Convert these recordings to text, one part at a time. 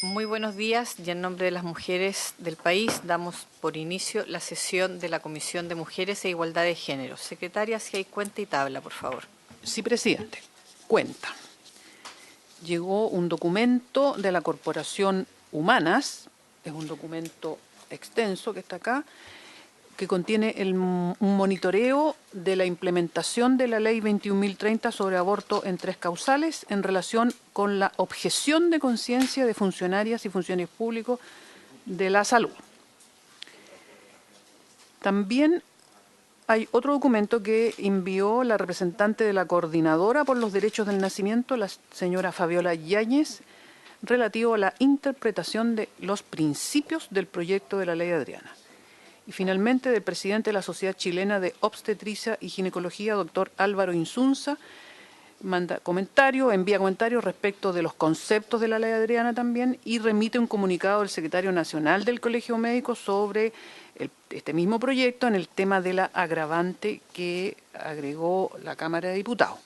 Muy buenos días y en nombre de las mujeres del país damos por inicio la sesión de la Comisión de Mujeres e Igualdad de Género. Secretaria, si hay cuenta y tabla, por favor. Sí, presidente. Cuenta. Llegó un documento de la Corporación Humanas, es un documento extenso que está acá, que contiene un monitoreo de la implementación de la Ley 21.030 sobre aborto en 3 causales en relación con la objeción de conciencia de funcionarias y funcionarios públicos de la salud. También hay otro documento que envió la representante de la Coordinadora por los Derechos del Nacimiento, la señora Fabiola Yáñez, relativo a la interpretación de los principios del proyecto de la Ley Adriana. Y finalmente del presidente de la Sociedad Chilena de Obstetricia y Ginecología, doctor Álvaro Insunza, envía comentarios respecto de los conceptos de la Ley Adriana también y remite un comunicado del secretario nacional del Colegio Médico sobre este mismo proyecto en el tema de la agravante que agregó la Cámara de Diputados.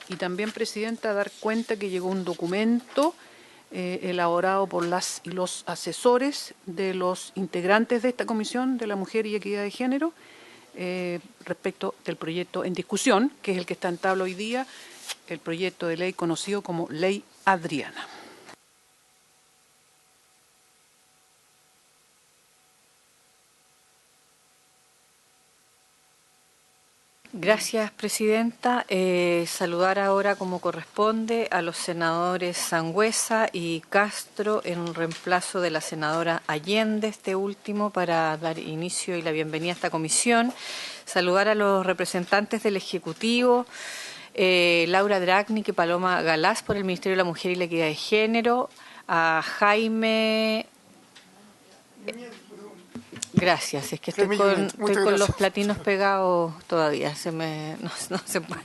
Y también, presidenta, dar cuenta que llegó un documento elaborado por las y los asesores de los integrantes de esta Comisión de la Mujer y Equidad de Género respecto del proyecto en discusión, que es el que está en tabla hoy día, el proyecto de ley conocido como Ley Adriana. Gracias, presidenta. Saludar ahora, como corresponde, a los senadores Sangüesa y Castro en reemplazo de la senadora Allende, este último, para dar inicio y la bienvenida a esta comisión. Saludar a los representantes del Ejecutivo, Laura Dragni y Paloma Galás por el Ministerio de la Mujer y la Equidad de Género, a Jaime... Gracias, es que estoy con los platinos pegados todavía, no se puede.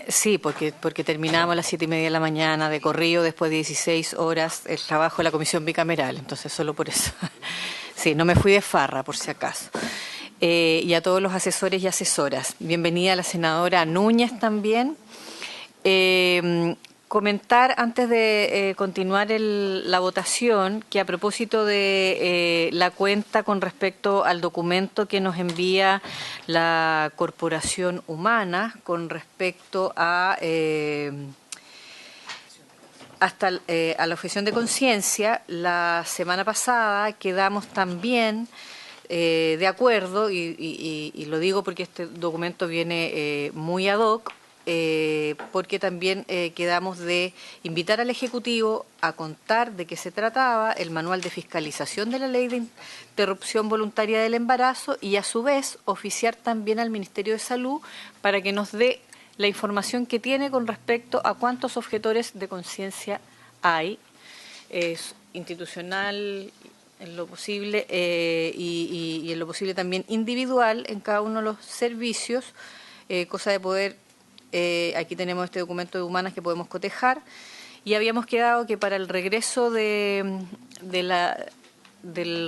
Sí, porque terminamos a las 7:30 de la mañana de corrido, después de 16 horas el trabajo de la comisión bicameral, entonces solo por eso. Sí, no me fui de farra, por si acaso. Y a todos los asesores y asesoras. Bienvenida a la senadora Núñez también. Comentar antes de continuar la votación que a propósito de la cuenta con respecto al documento que nos envía la Corporación Humana con respecto a la objeción de conciencia, la semana pasada quedamos también de acuerdo, y lo digo porque este documento viene muy ad hoc, porque también quedamos de invitar al Ejecutivo a contar de qué se trataba el manual de fiscalización de la Ley de Interrupción Voluntaria del Embarazo y a su vez oficiar también al Ministerio de Salud para que nos dé la información que tiene con respecto a cuántos objetores de conciencia hay, institucional en lo posible y en lo posible también individual en cada uno de los servicios, cosa de poder... aquí tenemos este documento de Humanas que podemos cotejar y habíamos quedado que para el regreso del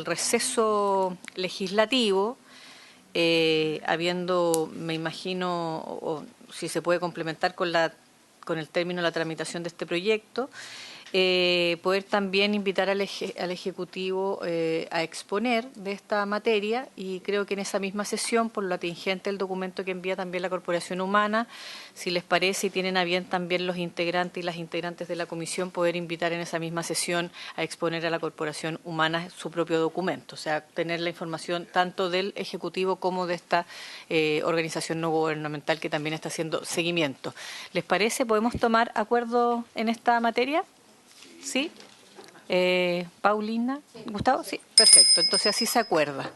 receso legislativo, habiendo, me imagino, o si se puede complementar con el término de la tramitación de este proyecto, poder también invitar al Ejecutivo a exponer de esta materia y creo que en esa misma sesión, por lo atingente el documento que envía también la Corporación Humana, si les parece y tienen a bien también los integrantes y las integrantes de la comisión, poder invitar en esa misma sesión a exponer a la Corporación Humana su propio documento, o sea, tener la información tanto del Ejecutivo como de esta organización no gubernamental que también está haciendo seguimiento. ¿Les parece? ¿Podemos tomar acuerdo en esta materia? ¿Sí? Paulina, Gustavo, sí, perfecto, entonces así se acuerda.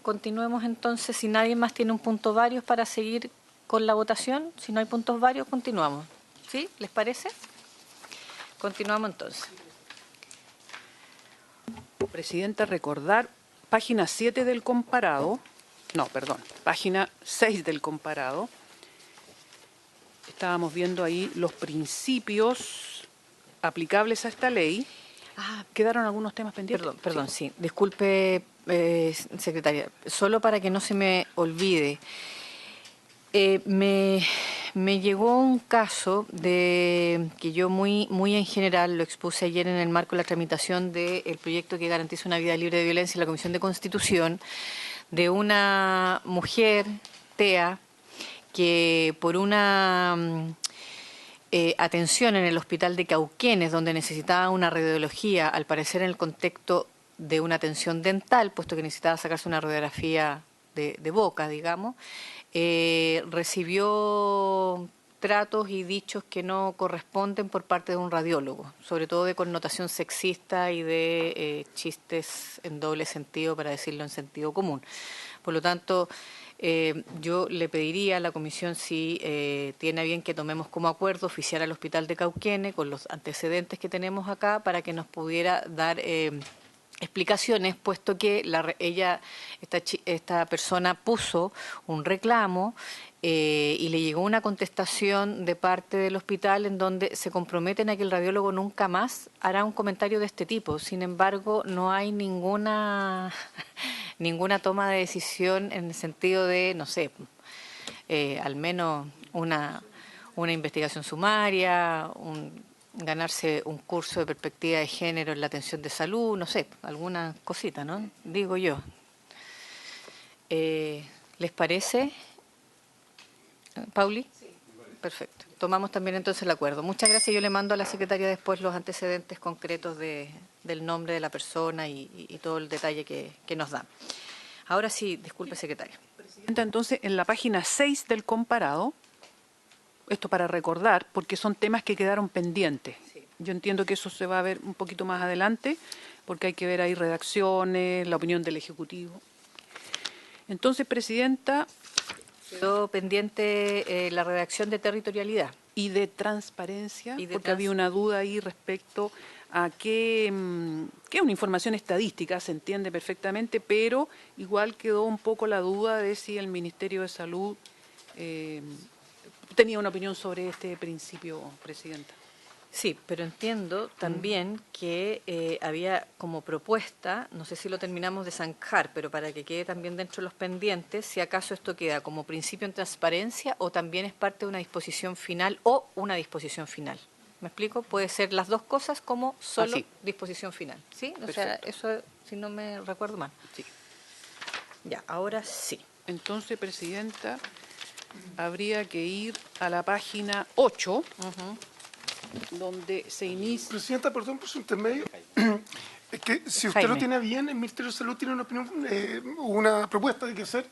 Continuemos entonces, si nadie más tiene un punto varios para seguir con la votación, si no hay puntos varios, continuamos. ¿Sí? ¿Les parece? Continuamos entonces. Presidenta, recordar, página 7 del comparado, página 6 del comparado, estábamos viendo ahí los principios aplicables a esta ley. Quedaron algunos temas pendientes. Perdón, sí. Disculpe, secretaria. Solo para que no se me olvide. Me Me llegó un caso de que yo muy en general lo expuse ayer en el marco de la tramitación del proyecto que garantiza una vida libre de violencia en la Comisión de Constitución, de una mujer, TEA, que por una atención en el hospital de Cauquenes, donde necesitaba una radiología, al parecer en el contexto de una atención dental, puesto que necesitaba sacarse una radiografía de boca, digamos, recibió tratos y dichos que no corresponden por parte de un radiólogo, sobre todo de connotación sexista y de chistes en doble sentido, para decirlo en sentido común. Por lo tanto, yo le pediría a la comisión si tiene a bien que tomemos como acuerdo oficiar al Hospital de Cauquenes con los antecedentes que tenemos acá para que nos pudiera dar explicaciones, puesto que esta persona puso un reclamo y le llegó una contestación de parte del hospital en donde se comprometen a que el radiólogo nunca más hará un comentario de este tipo. Sin embargo, no hay ninguna toma de decisión en el sentido de, no sé, al menos una investigación sumaria, ganarse un curso de perspectiva de género en la atención de salud, no sé, alguna cosita, ¿no? Digo yo. ¿Les parece, Pauli? Sí. Perfecto. Tomamos también entonces el acuerdo. Muchas gracias. Yo le mando a la secretaria después los antecedentes concretos del nombre de la persona y todo el detalle que nos dan. Ahora sí, disculpe, secretaria. Presidenta, entonces, en la página 6 del comparado, esto para recordar, porque son temas que quedaron pendientes. Sí. Yo entiendo que eso se va a ver un poquito más adelante, porque hay que ver ahí redacciones, la opinión del Ejecutivo. Entonces, Presidenta... Quedó pendiente la redacción de territorialidad. Y de transparencia, porque había una duda ahí respecto a que es una información estadística, se entiende perfectamente, pero igual quedó un poco la duda de si el Ministerio de Salud tenía una opinión sobre este principio, Presidenta. Sí, pero entiendo también que había como propuesta, no sé si lo terminamos de zanjar, pero para que quede también dentro de los pendientes, si acaso esto queda como principio en transparencia o también es parte de una disposición final o una disposición final. ¿Me explico? Puede ser las dos cosas como solo disposición final. ¿Sí? O sea, eso, si no me recuerdo mal. Sí. Ya, ahora sí. Entonces, Presidenta, habría que ir a la página 8. Donde se inicia... Presidenta, perdón por su intermedio. Es que si usted lo tiene bien, el Ministerio de Salud tiene una opinión, una propuesta de que hacer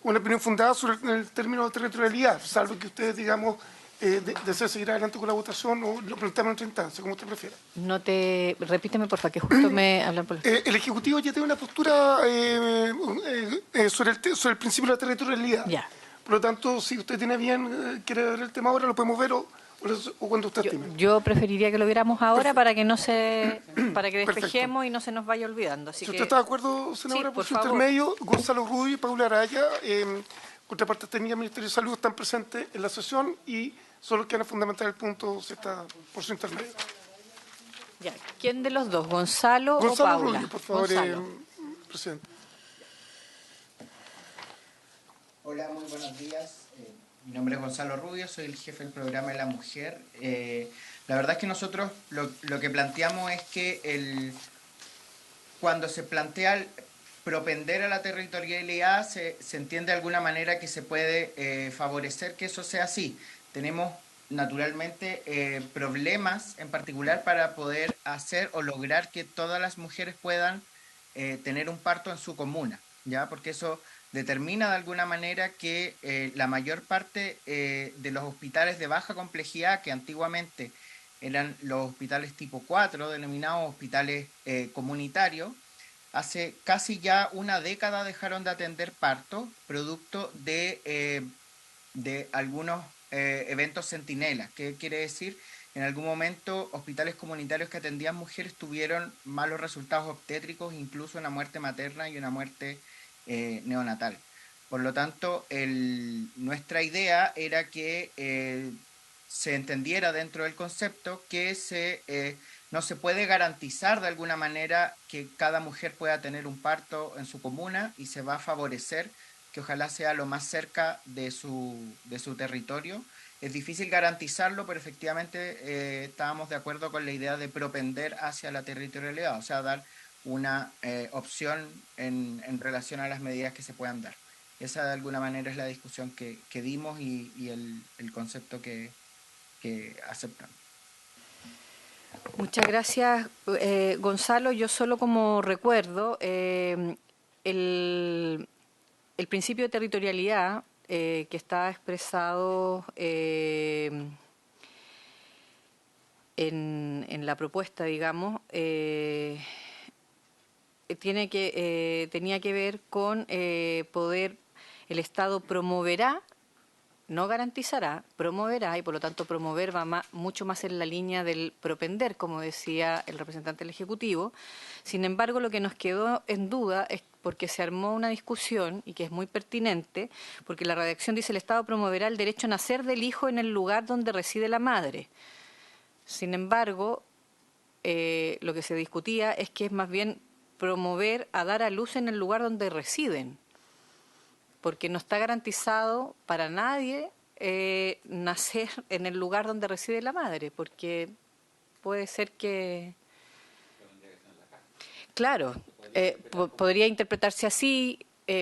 una opinión fundada sobre el término de territorialidad, salvo que ustedes, digamos, deseen seguir adelante con la votación o lo planteamos en otra instancia, como usted prefiera. Repíteme, por favor, que justo me hablan por... El Ejecutivo ya tiene una postura sobre el principio de la territorialidad. Ya. Por lo tanto, si usted tiene bien, quiere ver el tema ahora, lo podemos ver o cuando usted estime. Yo preferiría que lo viéramos ahora. Perfecto. para que despejemos y no se nos vaya olvidando. Así si usted está de acuerdo, senadora, sí, por su favor. intermedio, Gonzalo Rubio y Paula Araya, contrapartes técnicas del Ministerio de Salud, están presentes en la sesión y son los que van a fundamentar el punto si está por su intermedio. Ya. ¿Quién de los dos, Gonzalo o Paula? Gonzalo Rubio, por favor, presidente. Hola, muy buenos días. Mi nombre es Gonzalo Rubio, soy el jefe del programa de la mujer. La verdad es que nosotros lo que planteamos es que cuando se plantea propender a la territorialidad, se entiende de alguna manera que se puede favorecer que eso sea así. Tenemos naturalmente problemas en particular para poder hacer o lograr que todas las mujeres puedan tener un parto en su comuna, ¿ya? Porque eso determina de alguna manera que la mayor parte de los hospitales de baja complejidad, que antiguamente eran los hospitales tipo 4, denominados hospitales comunitarios, hace casi ya una década dejaron de atender parto, producto de algunos eventos centinelas. ¿Qué quiere decir? En algún momento hospitales comunitarios que atendían mujeres tuvieron malos resultados obstétricos, incluso una muerte materna y una muerte neonatal. Por lo tanto, nuestra idea era que se entendiera dentro del concepto que no se puede garantizar de alguna manera que cada mujer pueda tener un parto en su comuna y se va a favorecer que ojalá sea lo más cerca de su territorio. Es difícil garantizarlo, pero efectivamente estábamos de acuerdo con la idea de propender hacia la territorialidad, o sea, dar una opción en relación a las medidas que se puedan dar. Esa de alguna manera es la discusión que dimos y el concepto que aceptamos. Muchas gracias, Gonzalo. Yo solo como recuerdo, el principio de territorialidad que está expresado en la propuesta, digamos, tenía que ver con poder, el Estado promoverá, no garantizará, promoverá, y por lo tanto promover va mucho más en la línea del propender, como decía el representante del Ejecutivo. Sin embargo, lo que nos quedó en duda es porque se armó una discusión, y que es muy pertinente, porque la redacción dice: el Estado promoverá el derecho a nacer del hijo en el lugar donde reside la madre. Sin embargo, lo que se discutía es que es más bien promover a dar a luz en el lugar donde residen, porque no está garantizado para nadie nacer en el lugar donde reside la madre, porque puede ser que... Claro, podría interpretarse así,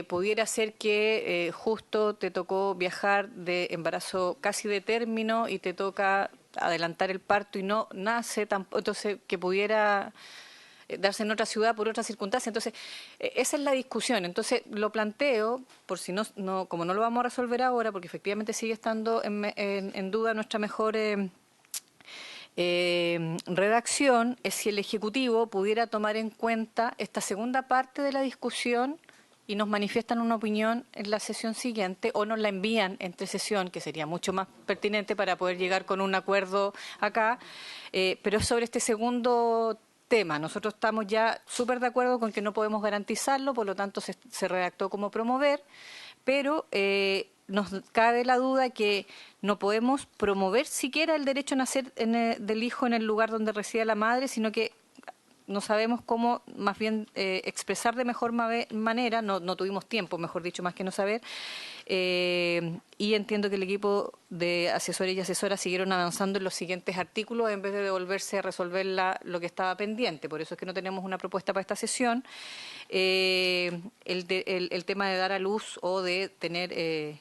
pudiera ser que justo te tocó viajar de embarazo casi de término y te toca adelantar el parto y no nace tampoco, entonces que pudiera darse en otra ciudad por otra circunstancia. Entonces, esa es la discusión. Entonces, lo planteo, por si no, como no lo vamos a resolver ahora, porque efectivamente sigue estando en duda nuestra mejor redacción, es si el Ejecutivo pudiera tomar en cuenta esta segunda parte de la discusión y nos manifiestan una opinión en la sesión siguiente, o nos la envían entre sesión, que sería mucho más pertinente para poder llegar con un acuerdo acá, pero sobre este segundo tema. Nosotros estamos ya súper de acuerdo con que no podemos garantizarlo, por lo tanto se redactó como promover, pero nos cabe la duda que no podemos promover siquiera el derecho a nacer del hijo en el lugar donde reside la madre, sino que no sabemos cómo más bien expresar de mejor manera, no tuvimos tiempo, mejor dicho, más que no saber, y entiendo que el equipo de asesores y asesoras siguieron avanzando en los siguientes artículos en vez de devolverse a resolver lo que estaba pendiente. Por eso es que no tenemos una propuesta para esta sesión. El tema de dar a luz o de tener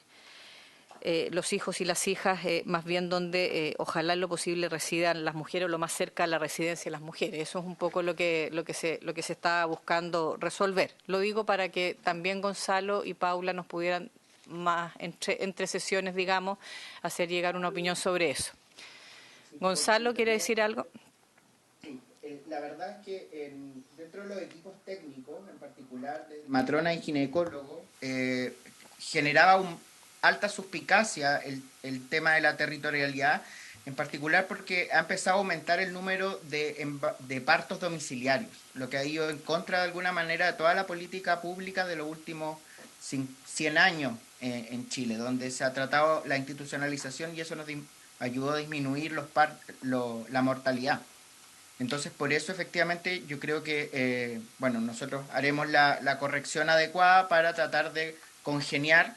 los hijos y las hijas, más bien donde ojalá en lo posible residan las mujeres, o lo más cerca a la residencia de las mujeres. Eso es un poco lo que se está buscando resolver. Lo digo para que también Gonzalo y Paula nos pudieran más entre sesiones, digamos, hacer llegar una opinión sobre eso. Gonzalo, ¿quiere decir algo? Sí, la verdad es que dentro de los equipos técnicos, en particular de matrona y ginecólogo, generaba alta suspicacia el tema de la territorialidad, en particular porque ha empezado a aumentar el número de partos domiciliarios, lo que ha ido en contra de alguna manera de toda la política pública de los últimos 100 años en Chile, donde se ha tratado la institucionalización y eso nos ayudó a disminuir la mortalidad. Entonces, por eso efectivamente yo creo que nosotros haremos la corrección adecuada para tratar de congeniar.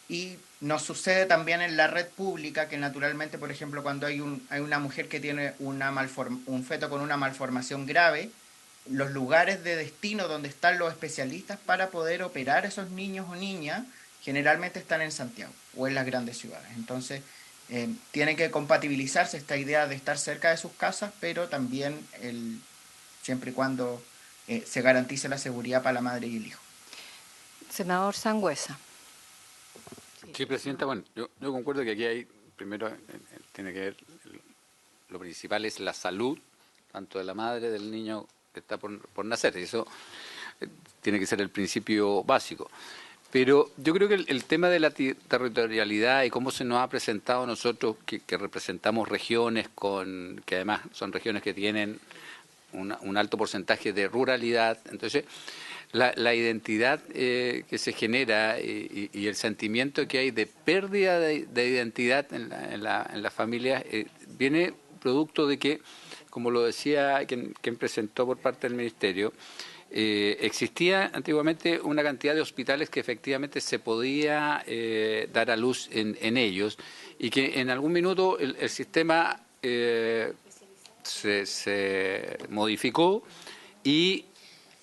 Y nos sucede también en la red pública que naturalmente, por ejemplo, cuando hay una mujer que tiene un feto con una malformación grave, los lugares de destino donde están los especialistas para poder operar a esos niños o niñas generalmente están en Santiago o en las grandes ciudades. Entonces, tiene que compatibilizarse esta idea de estar cerca de sus casas, pero también siempre y cuando se garantice la seguridad para la madre y el hijo. Senador Sangüesa. Sí, Presidenta, bueno, yo concuerdo que aquí hay, primero, tiene que ver, lo principal es la salud, tanto de la madre, del niño que está por nacer, y eso tiene que ser el principio básico. Pero yo creo que el tema de la territorialidad y cómo se nos ha presentado a nosotros, que representamos regiones que además son regiones que tienen un alto porcentaje de ruralidad, entonces la identidad que se genera y el sentimiento que hay de pérdida de identidad en las familias viene producto de que, como lo decía quien presentó por parte del Ministerio, existía antiguamente una cantidad de hospitales que efectivamente se podía dar a luz en ellos y que en algún minuto el sistema se modificó y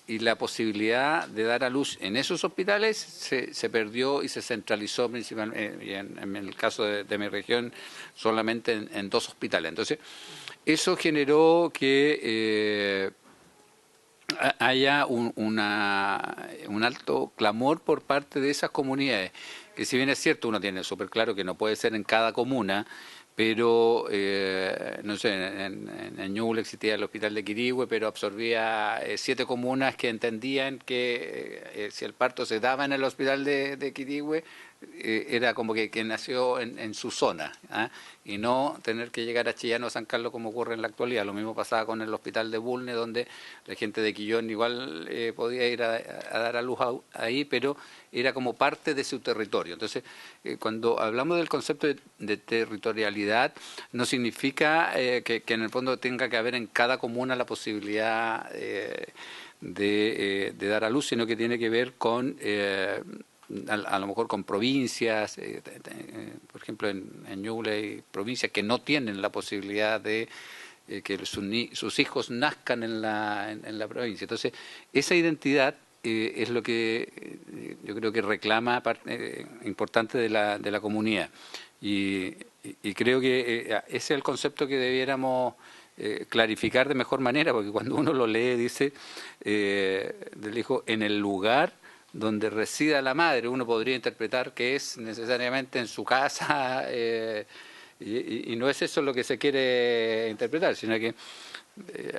la posibilidad de dar a luz en esos hospitales se perdió y se centralizó principalmente, y en el caso de mi región, solamente en 2 hospitales. Entonces, eso generó que haya un alto clamor por parte de esas comunidades, que si bien es cierto, uno tiene súper claro que no puede ser en cada comuna, pero, no sé, en Ñuble existía el hospital de Quirihue, pero absorbía 7 comunas que entendían que si el parto se daba en el hospital de Quirihue, era como que nació en su zona, ¿ah? Y no tener que llegar a Chillán o a San Carlos como ocurre en la actualidad. Lo mismo pasaba con el hospital de Bulnes, donde la gente de Quillón igual podía ir a dar a luz ahí, pero era como parte de su territorio. Entonces, cuando hablamos del concepto de territorialidad, no significa que en el fondo tenga que haber en cada comuna la posibilidad de dar a luz, sino que tiene que ver con a lo mejor con provincias, por ejemplo en Ñuble hay provincias que no tienen la posibilidad de que sus hijos nazcan en la provincia. Entonces, esa identidad es lo que yo creo que reclama importante de la comunidad. Y creo que ese es el concepto que debiéramos clarificar de mejor manera, porque cuando uno lo lee dice del hijo en el lugar donde resida la madre, uno podría interpretar que es necesariamente en su casa, y no es eso lo que se quiere interpretar, sino que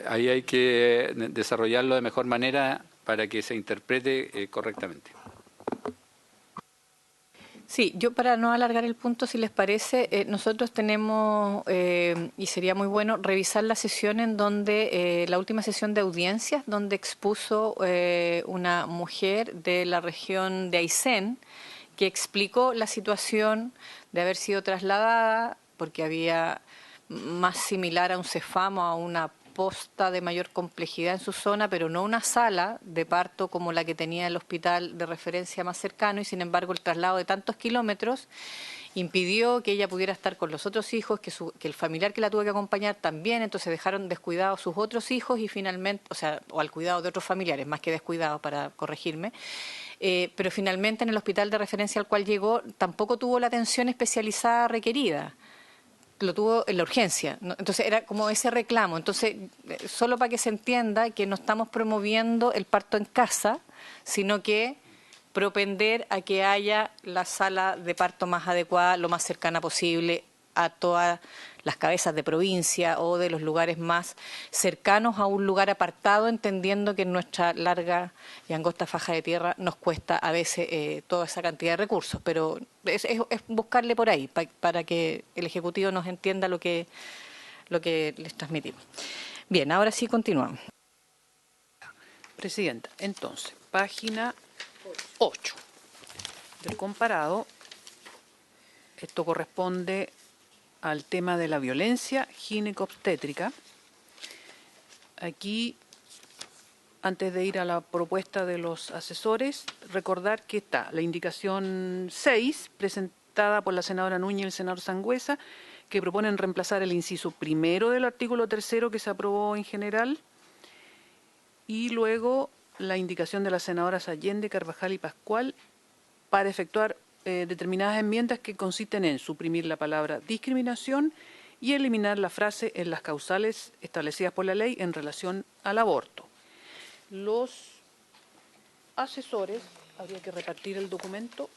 ahí hay que desarrollarlo de mejor manera para que se interprete correctamente. Sí, yo para no alargar el punto, si les parece, nosotros tenemos, y sería muy bueno, revisar la sesión en donde, la última sesión de audiencias, donde expuso una mujer de la región de Aysén, que explicó la situación de haber sido trasladada, porque había más similar a un cefamo, a una posta de mayor complejidad en su zona, pero no una sala de parto como la que tenía el hospital de referencia más cercano, y sin embargo el traslado de tantos kilómetros impidió que ella pudiera estar con los otros hijos, que el familiar que la tuvo que acompañar también, entonces dejaron descuidados sus otros hijos y finalmente, o al cuidado de otros familiares, más que descuidados, para corregirme. Pero finalmente en el hospital de referencia al cual llegó tampoco tuvo la atención especializada requerida. Lo tuvo en la urgencia, ¿no? Entonces era como ese reclamo. Entonces, solo para que se entienda que no estamos promoviendo el parto en casa, sino que propender a que haya la sala de parto más adecuada, lo más cercana posible a todas las cabezas de provincia o de los lugares más cercanos a un lugar apartado, entendiendo que en nuestra larga y angosta faja de tierra nos cuesta a veces toda esa cantidad de recursos, pero es buscarle por ahí para que el Ejecutivo nos entienda lo que les transmitimos. Bien, ahora sí continuamos. Presidenta, entonces, página 8 del comparado. Esto corresponde al tema de la violencia gineco-obstétrica. Aquí, antes de ir a la propuesta de los asesores, recordar que está la indicación 6, presentada por la senadora Núñez y el senador Sangüesa, que proponen reemplazar el inciso primero del artículo 3º que se aprobó en general, y luego la indicación de las senadoras Allende, Carvajal y Pascual para efectuar determinadas enmiendas que consisten en suprimir la palabra discriminación y eliminar la frase en las causales establecidas por la ley en relación al aborto. Los asesores, habría que repartir el documento.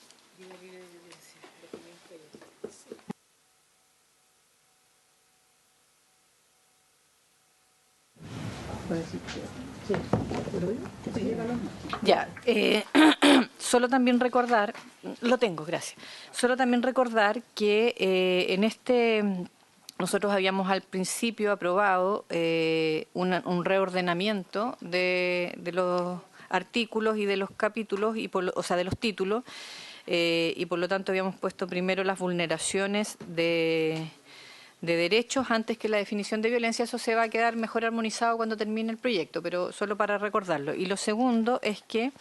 Ya, solo también recordar, lo tengo, gracias. Solo también recordar que nosotros habíamos al principio aprobado un reordenamiento de los artículos y de los capítulos, de los títulos, y por lo tanto habíamos puesto primero las vulneraciones de de derechos antes que la definición de violencia. Eso se va a quedar mejor armonizado cuando termine el proyecto, pero solo para recordarlo. Y lo segundo es que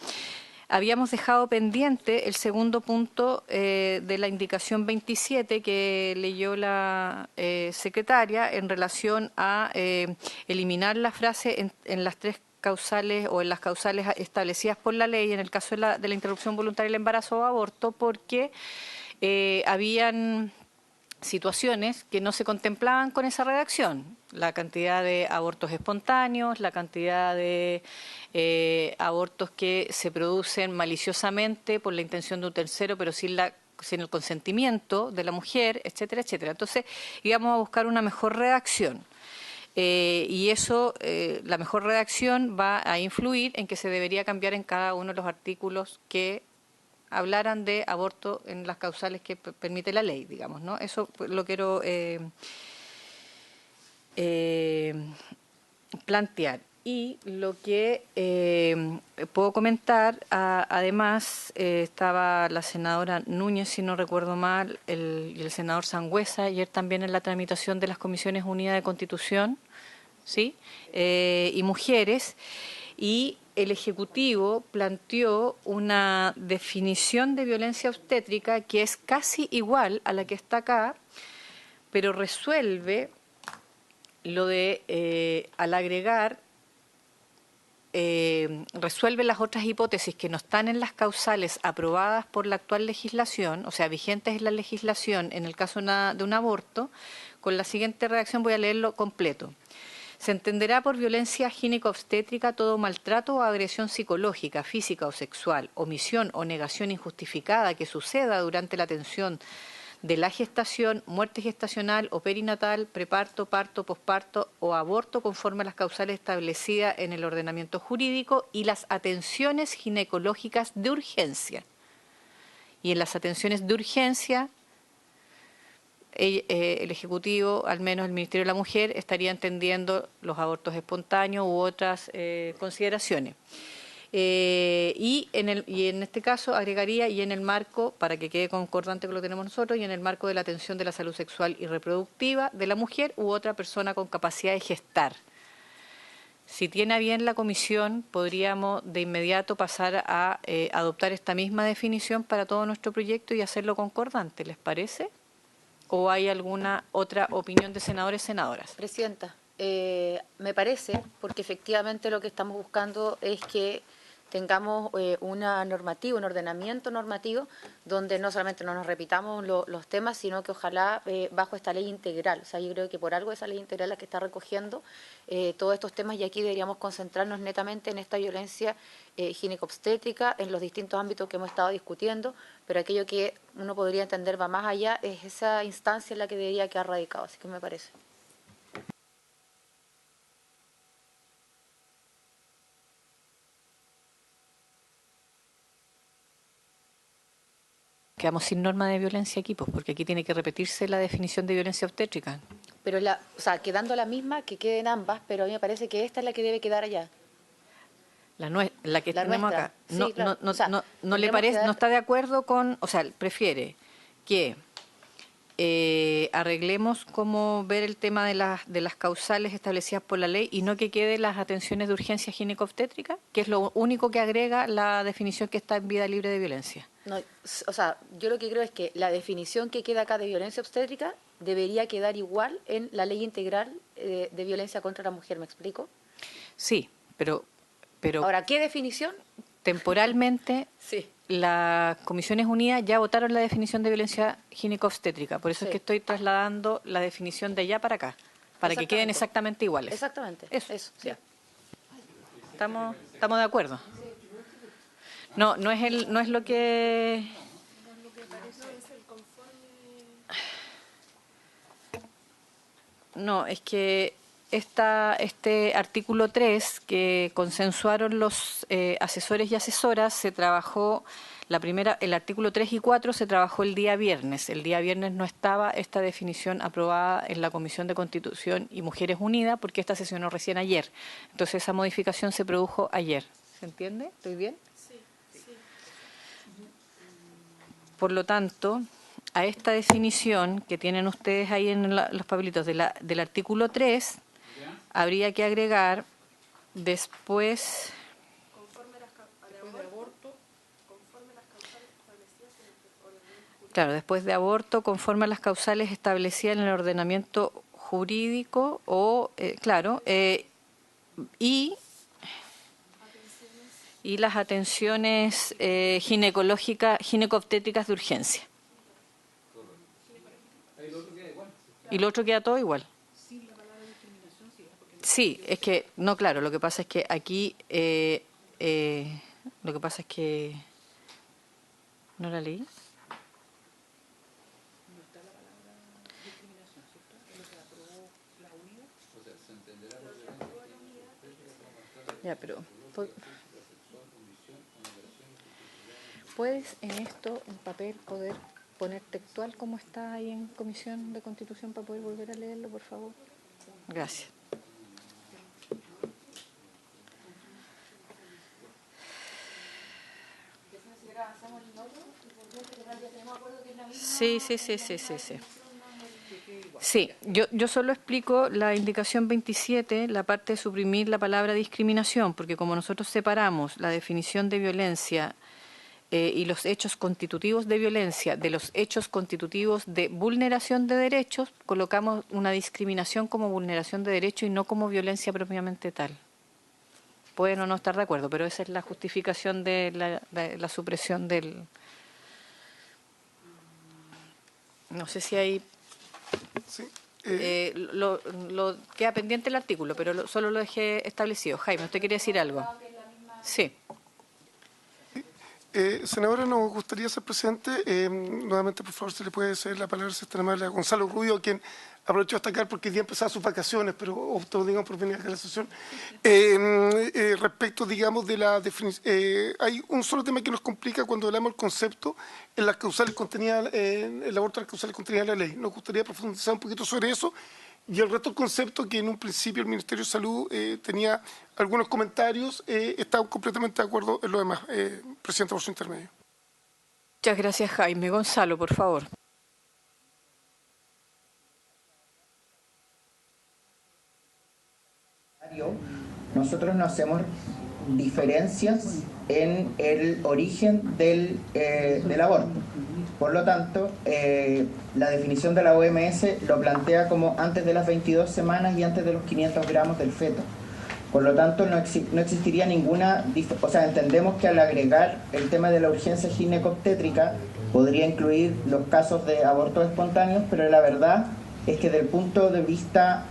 habíamos dejado pendiente el segundo punto de la indicación 27 que leyó la secretaria en relación a eliminar la frase en las tres causales o en las causales establecidas por la ley en el caso de la interrupción voluntaria del embarazo o aborto, porque habían situaciones que no se contemplaban con esa redacción. La cantidad de abortos espontáneos, la cantidad de abortos que se producen maliciosamente por la intención de un tercero, pero sin el consentimiento de la mujer, etcétera, etcétera. Entonces, íbamos a buscar una mejor redacción. Y eso, la mejor redacción va a influir en que se debería cambiar en cada uno de los artículos que hablaran de aborto en las causales que permite la ley, digamos, ¿no? Eso lo quiero plantear. Y lo que puedo comentar, además, estaba la senadora Núñez, si no recuerdo mal, y el senador Sangüesa, ayer también en la tramitación de las Comisiones Unidas de Constitución, ¿sí? Y Mujeres, y el Ejecutivo planteó una definición de violencia obstétrica que es casi igual a la que está acá, pero resuelve lo de, al agregar, resuelve las otras hipótesis que no están en las causales aprobadas por la actual legislación, o sea, vigentes en la legislación en el caso de un aborto. Con la siguiente redacción voy a leerlo completo. Se entenderá por violencia gineco-obstétrica todo maltrato o agresión psicológica, física o sexual, omisión o negación injustificada que suceda durante la atención de la gestación, muerte gestacional o perinatal, preparto, parto, posparto o aborto conforme a las causales establecidas en el ordenamiento jurídico y las atenciones ginecológicas de urgencia. Y en las atenciones de urgencia, el Ejecutivo, al menos el Ministerio de la Mujer, estaría entendiendo los abortos espontáneos u otras consideraciones. Y en este caso agregaría, y en el marco, para que quede concordante con lo que tenemos nosotros, y en el marco de la atención de la salud sexual y reproductiva de la mujer u otra persona con capacidad de gestar. Si tiene a bien la comisión, podríamos de inmediato pasar a adoptar esta misma definición para todo nuestro proyecto y hacerlo concordante, ¿les parece? ¿O hay alguna otra opinión de senadores y senadoras? Presidenta, me parece, porque efectivamente lo que estamos buscando es que tengamos una normativa, un ordenamiento normativo, donde no solamente no nos repitamos los temas, sino que ojalá bajo esta ley integral. O sea, yo creo que por algo esa ley integral es la que está recogiendo todos estos temas, y aquí deberíamos concentrarnos netamente en esta violencia gineco-obstétrica en los distintos ámbitos que hemos estado discutiendo, pero aquello que uno podría entender va más allá, es esa instancia en la que debería quedar radicado, así que me parece. Quedamos sin norma de violencia aquí, pues, porque aquí tiene que repetirse la definición de violencia obstétrica. Pero o sea, quedando la misma, que queden ambas, pero a mí me parece que esta es la que debe quedar allá. La que la tenemos nuestra. acá. Sí, No, claro. no, O sea, no le parece, no está de acuerdo con, o sea, prefiere que arreglemos cómo ver el tema de las causales establecidas por la ley y no que quede las atenciones de urgencia gineco-obstétrica, que es lo único que agrega la definición que está en vida libre de violencia. No, o sea, yo lo que creo es que la definición que queda acá de violencia obstétrica debería quedar igual en la ley integral de violencia contra la mujer, ¿me explico? Sí, pero Ahora, ¿qué definición? temporalmente Sí. las Comisiones Unidas ya votaron la definición de violencia gineco-obstétrica, por eso Sí. es que estoy trasladando la definición de allá para acá, para que queden exactamente iguales. Exactamente. Eso, sí. ya. ¿Estamos de acuerdo? No es lo que... No, es que este artículo 3 que consensuaron los asesores y asesoras, se trabajó, el artículo 3 y 4 se trabajó el día viernes. El día viernes no estaba esta definición aprobada en la Comisión de Constitución y Mujeres Unidas porque esta sesionó recién ayer. Entonces esa modificación se produjo ayer. ¿Se entiende? ¿Estoy bien? Sí. Por lo tanto, a esta definición que tienen ustedes ahí en los papelitos del artículo 3, habría que agregar después... Claro, después de aborto, conforme a las causales establecidas en el ordenamiento jurídico o, y las atenciones ginecobstétricas de urgencia. Y lo otro queda todo igual. Sí, es que, no, claro, lo que pasa es que aquí, lo que pasa es que, ¿no la leí? Ya, pero ¿puedes en esto, en papel, poder poner textual como está ahí en Comisión de Constitución para poder volver a leerlo, por favor? Gracias. Sí. Sí, yo solo explico la indicación 27, la parte de suprimir la palabra discriminación, porque como nosotros separamos la definición de violencia y los hechos constitutivos de violencia de los hechos constitutivos de vulneración de derechos, colocamos una discriminación como vulneración de derechos y no como violencia propiamente tal. Pueden o no estar de acuerdo, pero esa es la justificación de la supresión del... No sé si hay... Sí. Queda pendiente el artículo, pero solo lo dejé establecido. Jaime, ¿usted quería decir algo? Sí. Senadora, nos gustaría ser presente. Nuevamente, por favor, si le puede ceder la palabra a Gonzalo Rubio, quien aprovechó hasta acá porque ya empezaba sus vacaciones, pero optó, digamos, por venir a la sesión. Respecto, digamos, de la definición, hay un solo tema que nos complica cuando hablamos del concepto en las causales contenidas, el aborto de las causales contenidas en la ley. Nos gustaría profundizar un poquito sobre eso. Y el resto del concepto, que en un principio el Ministerio de Salud tenía algunos comentarios, está completamente de acuerdo en lo demás. Presidenta, por su intermedio. Muchas gracias, Jaime. Gonzalo, por favor. Nosotros no hacemos diferencias en el origen del aborto. Por lo tanto, la definición de la OMS lo plantea como antes de las 22 semanas y antes de los 500 gramos del feto. Por lo tanto, no existiría ninguna... O sea, entendemos que al agregar el tema de la urgencia ginecobstétrica podría incluir los casos de abortos espontáneos, pero la verdad es que desde el punto de vista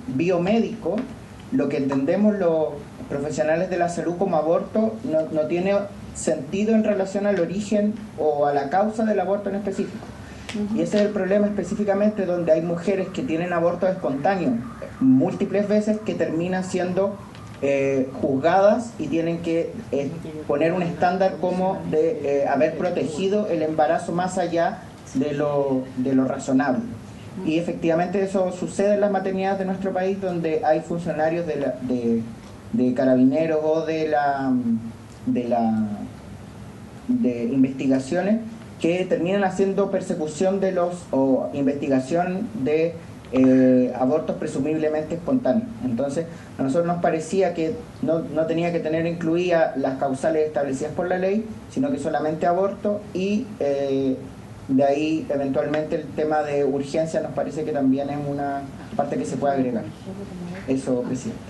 biomédico, lo que entendemos los profesionales de la salud como aborto no tiene sentido en relación al origen o a la causa del aborto en específico. Y ese es el problema específicamente, donde hay mujeres que tienen abortos espontáneos múltiples veces que terminan siendo juzgadas y tienen que poner un estándar como de haber protegido el embarazo más allá de lo razonable. Y efectivamente eso sucede en las maternidades de nuestro país, donde hay funcionarios de carabineros o de investigaciones que terminan haciendo persecución o investigación de abortos presumiblemente espontáneos. Entonces, a nosotros nos parecía que no tenía que tener incluidas las causales establecidas por la ley, sino que solamente aborto, y de ahí eventualmente el tema de urgencia nos parece que también es una parte que se puede agregar. Eso, presidente.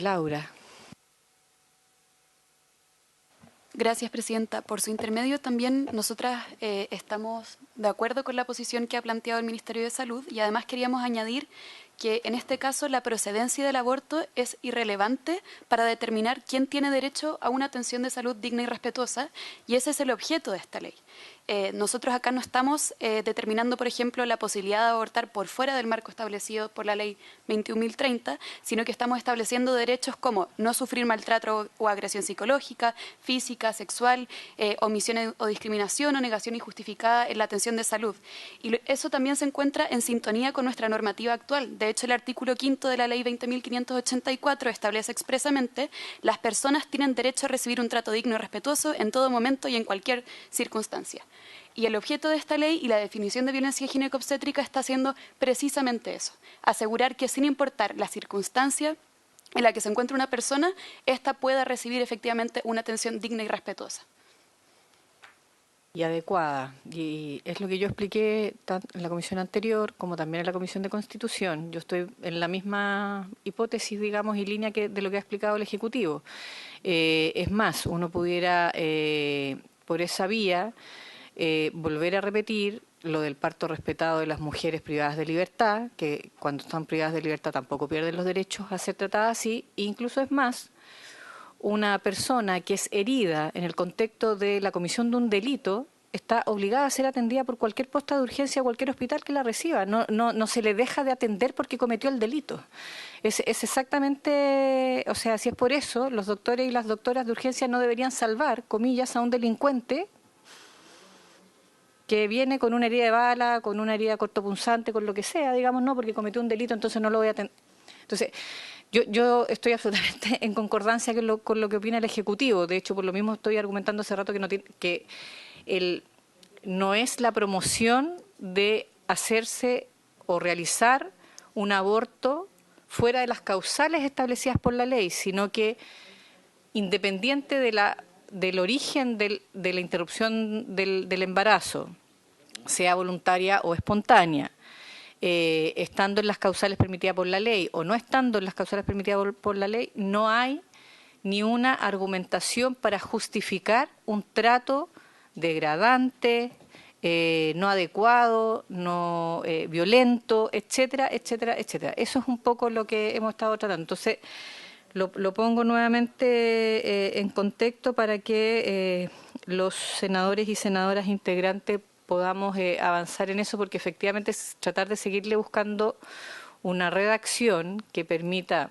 Laura. Gracias, presidenta. Por su intermedio, también nosotras estamos de acuerdo con la posición que ha planteado el Ministerio de Salud, y además queríamos añadir que en este caso la procedencia del aborto es irrelevante para determinar quién tiene derecho a una atención de salud digna y respetuosa, y ese es el objeto de esta ley. Nosotros acá no estamos determinando, por ejemplo, la posibilidad de abortar por fuera del marco establecido por la ley 21.030, sino que estamos estableciendo derechos como no sufrir maltrato o agresión psicológica, física, sexual, omisión o discriminación o negación injustificada en la atención intervención de salud. Y eso también se encuentra en sintonía con nuestra normativa actual. De hecho, el artículo 5 de la Ley 20.584 establece expresamente: las personas tienen derecho a recibir un trato digno y respetuoso en todo momento y en cualquier circunstancia. Y el objeto de esta ley y la definición de violencia ginecobstétrica está haciendo precisamente eso: asegurar que sin importar la circunstancia en la que se encuentra una persona, ésta pueda recibir efectivamente una atención digna y respetuosa. Y adecuada. Y es lo que yo expliqué tanto en la comisión anterior como también en la comisión de Constitución. Yo estoy en la misma hipótesis, digamos, y línea que de lo que ha explicado el Ejecutivo. Es más, uno pudiera, por esa vía, volver a repetir lo del parto respetado de las mujeres privadas de libertad, que cuando están privadas de libertad tampoco pierden los derechos a ser tratadas así. E incluso es más, una persona que es herida en el contexto de la comisión de un delito está obligada a ser atendida por cualquier posta de urgencia o cualquier hospital que la reciba. No se le deja de atender porque cometió el delito. Es exactamente, o sea, si es por eso, los doctores y las doctoras de urgencia no deberían salvar, comillas, a un delincuente que viene con una herida de bala, con una herida cortopunzante, con lo que sea, digamos, no, porque cometió un delito, entonces no lo voy a atender. Entonces, yo estoy absolutamente en concordancia con lo que opina el Ejecutivo. De hecho, por lo mismo estoy argumentando hace rato que no es la promoción de hacerse o realizar un aborto fuera de las causales establecidas por la ley, sino que independiente del origen de la interrupción del embarazo, sea voluntaria o espontánea, estando en las causales permitidas por la ley o no estando en las causales permitidas por la ley, no hay ni una argumentación para justificar un trato degradante, no adecuado, no violento, etcétera, etcétera, etcétera. Eso es un poco lo que hemos estado tratando. Entonces, lo pongo nuevamente en contexto para que los senadores y senadoras integrantes podamos avanzar en eso, porque efectivamente es tratar de seguirle buscando una redacción que permita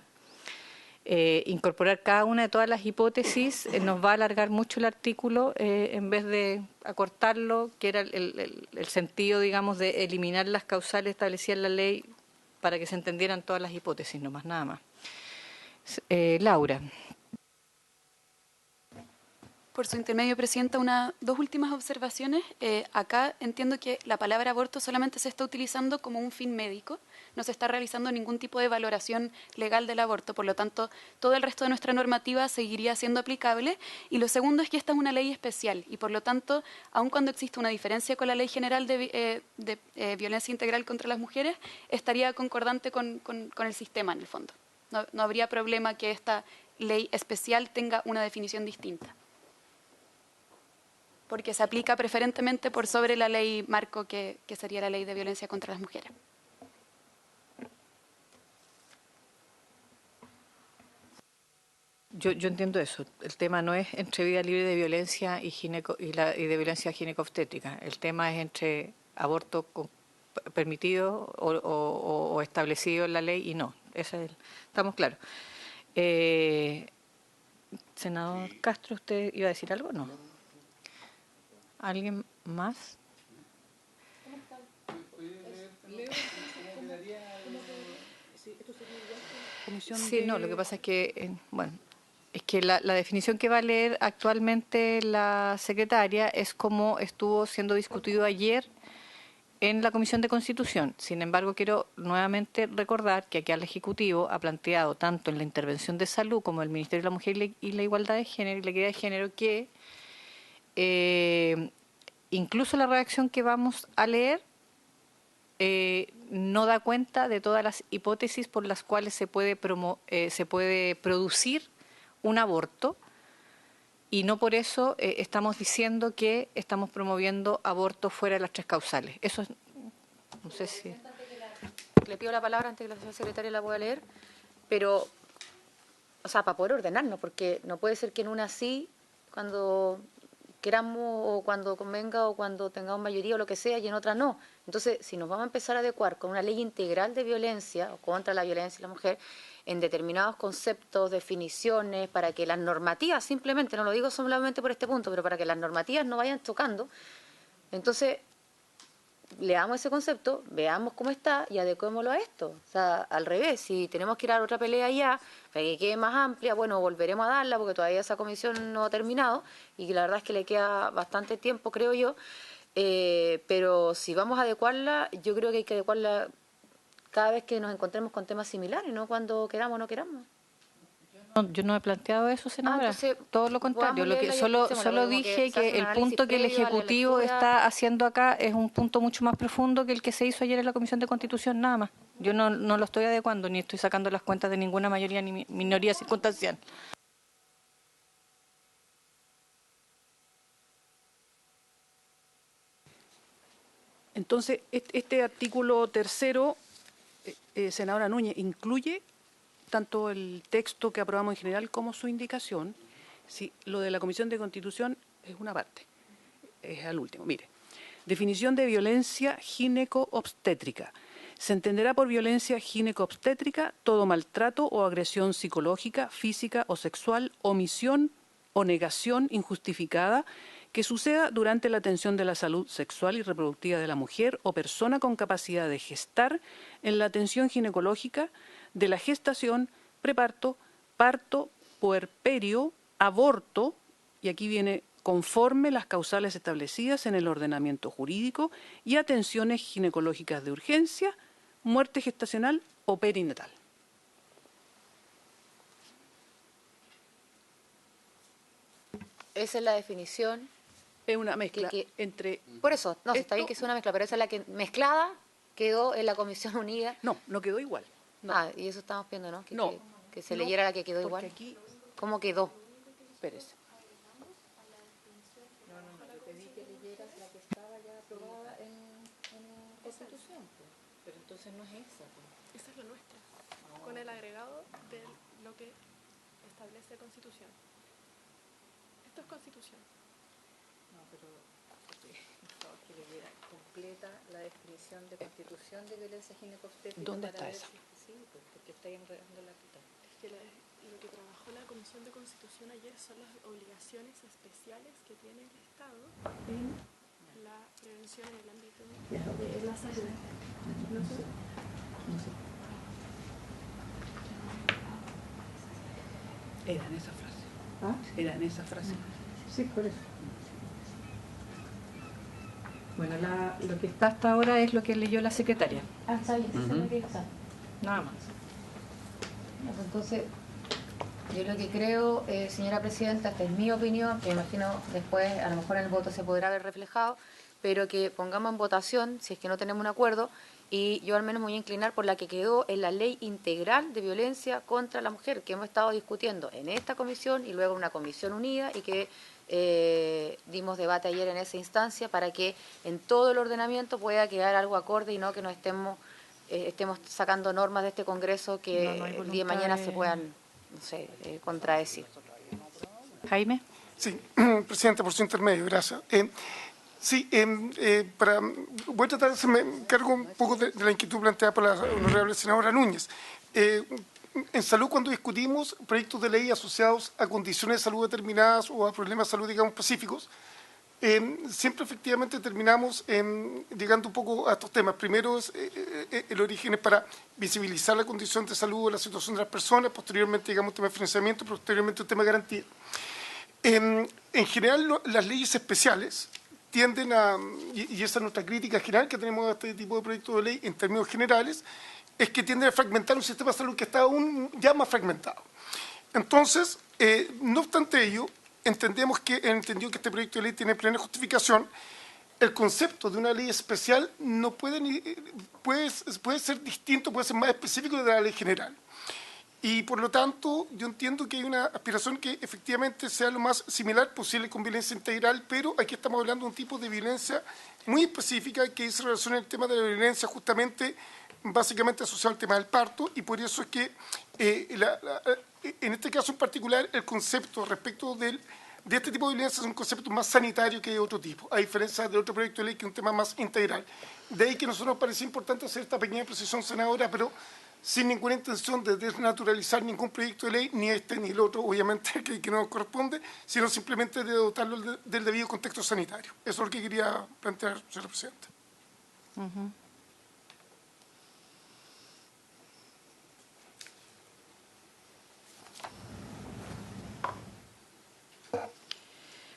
incorporar cada una de todas las hipótesis. Nos va a alargar mucho el artículo en vez de acortarlo, que era el sentido, digamos, de eliminar las causales establecidas en la ley para que se entendieran todas las hipótesis, no más, nada más. Laura. Por su intermedio, Presidenta, dos últimas observaciones. Acá entiendo que la palabra aborto solamente se está utilizando como un fin médico, no se está realizando ningún tipo de valoración legal del aborto, por lo tanto, todo el resto de nuestra normativa seguiría siendo aplicable. Y lo segundo es que esta es una ley especial y, por lo tanto, aun cuando existe una diferencia con la Ley General de Violencia Integral contra las Mujeres, estaría concordante con el sistema, en el fondo. No habría problema que esta ley especial tenga una definición distinta, porque se aplica preferentemente por sobre la ley marco, que sería la ley de violencia contra las mujeres. Yo entiendo eso. El tema no es entre vida libre de violencia y de violencia ginecobstétrica. El tema es entre aborto permitido o establecido en la ley y no. Estamos claros. Senador Castro, ¿usted iba a decir algo o no? ¿Alguien más? Sí, no, lo que pasa es que, es que la definición que va a leer actualmente la secretaria es como estuvo siendo discutido ayer en la Comisión de Constitución. Sin embargo, quiero nuevamente recordar que aquí el Ejecutivo ha planteado, tanto en la intervención de salud como el Ministerio de la Mujer y la Igualdad de Género y la Equidad de Género, que incluso la redacción que vamos a leer no da cuenta de todas las hipótesis por las cuales se puede producir un aborto, y no por eso estamos diciendo que estamos promoviendo abortos fuera de las tres causales. Eso es, no sé si... Le pido la palabra antes que la señora secretaria la pueda leer, pero, o sea, para poder ordenarnos, porque no puede ser que en una sí, cuando queramos o cuando convenga o cuando tengamos mayoría o lo que sea, y en otra no. Entonces, si nos vamos a empezar a adecuar con una ley integral de violencia o contra la violencia de la mujer en determinados conceptos, definiciones, para que las normativas, simplemente, no lo digo solamente por este punto, pero para que las normativas no vayan tocando, entonces leamos ese concepto, veamos cómo está y adecuémoslo a esto. O sea, al revés, si tenemos que ir a otra pelea ya, para que quede más amplia, bueno, volveremos a darla porque todavía esa comisión no ha terminado y la verdad es que le queda bastante tiempo, creo yo. Pero si vamos a adecuarla, yo creo que hay que adecuarla cada vez que nos encontremos con temas similares, no cuando queramos o no queramos. Yo no he planteado eso, senadora. Entonces, Todo lo contrario. Lo que solo dije que el punto que el Ejecutivo está haciendo acá es un punto mucho más profundo que el que se hizo ayer en la Comisión de Constitución, nada más. Yo no lo estoy adecuando, ni estoy sacando las cuentas de ninguna mayoría ni minoría circunstancial. Entonces, este artículo tercero, senadora Núñez, incluye tanto el texto que aprobamos en general como su indicación. Si lo de la Comisión de Constitución es una parte, es al último. Mire, definición de violencia gineco-obstétrica. Se entenderá por violencia gineco-obstétrica todo maltrato o agresión psicológica, física o sexual, omisión o negación injustificada que suceda durante la atención de la salud sexual y reproductiva de la mujer o persona con capacidad de gestar en la atención ginecológica de la gestación, preparto, parto, puerperio, aborto, y aquí viene conforme las causales establecidas en el ordenamiento jurídico, y atenciones ginecológicas de urgencia, muerte gestacional o perinatal. Esa es la definición. Es una mezcla entre... Por eso, no, está bien que sea una mezcla, pero esa es la que mezclada quedó en la Comisión Unida. No quedó igual. No. Y eso estamos viendo, ¿no? Que se leyera la que quedó igual. Aquí, ¿cómo quedó? Espérese. Yo pedí que leyeras la que estaba ya aprobada en Constitución, pero entonces no es esa. Esa es la nuestra, con el agregado de lo que establece Constitución. Esto es Constitución. No, pero necesitaba que leyera completa la definición de Constitución de violencia gineco-obstétrica. ¿Dónde está esa? Sí, porque está enredando la quita. Es que lo que trabajó la Comisión de Constitución ayer son las obligaciones especiales que tiene el Estado en la prevención en el ámbito de la salud. No sé. Era en esa frase. ¿Ah? Era en esa frase. Sí, por eso. Bueno, lo que está hasta ahora es lo que leyó la secretaria. Está bien, eso es lo que está. Nada más. Entonces, yo lo que creo, señora presidenta, esta es mi opinión, que imagino después a lo mejor en el voto se podrá ver reflejado, pero que pongamos en votación, si es que no tenemos un acuerdo, y yo al menos me voy a inclinar por la que quedó en la Ley Integral de Violencia contra la Mujer, que hemos estado discutiendo en esta comisión y luego en una comisión unida, y que dimos debate ayer en esa instancia para que en todo el ordenamiento pueda quedar algo acorde y no que nos estemos sacando normas de este Congreso que el día de mañana se puedan, no sé, contradecir. Jaime. Sí, Presidenta, por su intermedio, gracias. Voy a tratar de hacerme cargo un poco de la inquietud planteada por la honorable senadora Núñez. En salud, cuando discutimos proyectos de ley asociados a condiciones de salud determinadas o a problemas de salud, digamos, específicos, siempre efectivamente terminamos llegando un poco a estos temas. Primero, el origen es para visibilizar la condición de salud o la situación de las personas, posteriormente, digamos, un tema de financiamiento, posteriormente un tema de garantía. En general, las leyes especiales tienden a, y esa es nuestra crítica general que tenemos a este tipo de proyectos de ley en términos generales, es que tienden a fragmentar un sistema de salud que está aún ya más fragmentado. Entonces, no obstante ello, entendemos que entendido que este proyecto de ley tiene plena justificación. El concepto de una ley especial no puede ser distinto, puede ser más específico de la ley general. Y por lo tanto, yo entiendo que hay una aspiración que efectivamente sea lo más similar posible con violencia integral, pero aquí estamos hablando de un tipo de violencia muy específica que se relaciona el tema de la violencia justamente, básicamente asociado al tema del parto, y por eso es que en este caso en particular el concepto respecto de este tipo de violencia es un concepto más sanitario que de otro tipo, a diferencia de otro proyecto de ley que es un tema más integral. De ahí que a nosotros nos parece importante hacer esta pequeña precisión, senadora, pero sin ninguna intención de desnaturalizar ningún proyecto de ley, ni este ni el otro, obviamente, que no nos corresponde, sino simplemente de dotarlo del debido contexto sanitario. Eso es lo que quería plantear, señora presidenta. Ujú.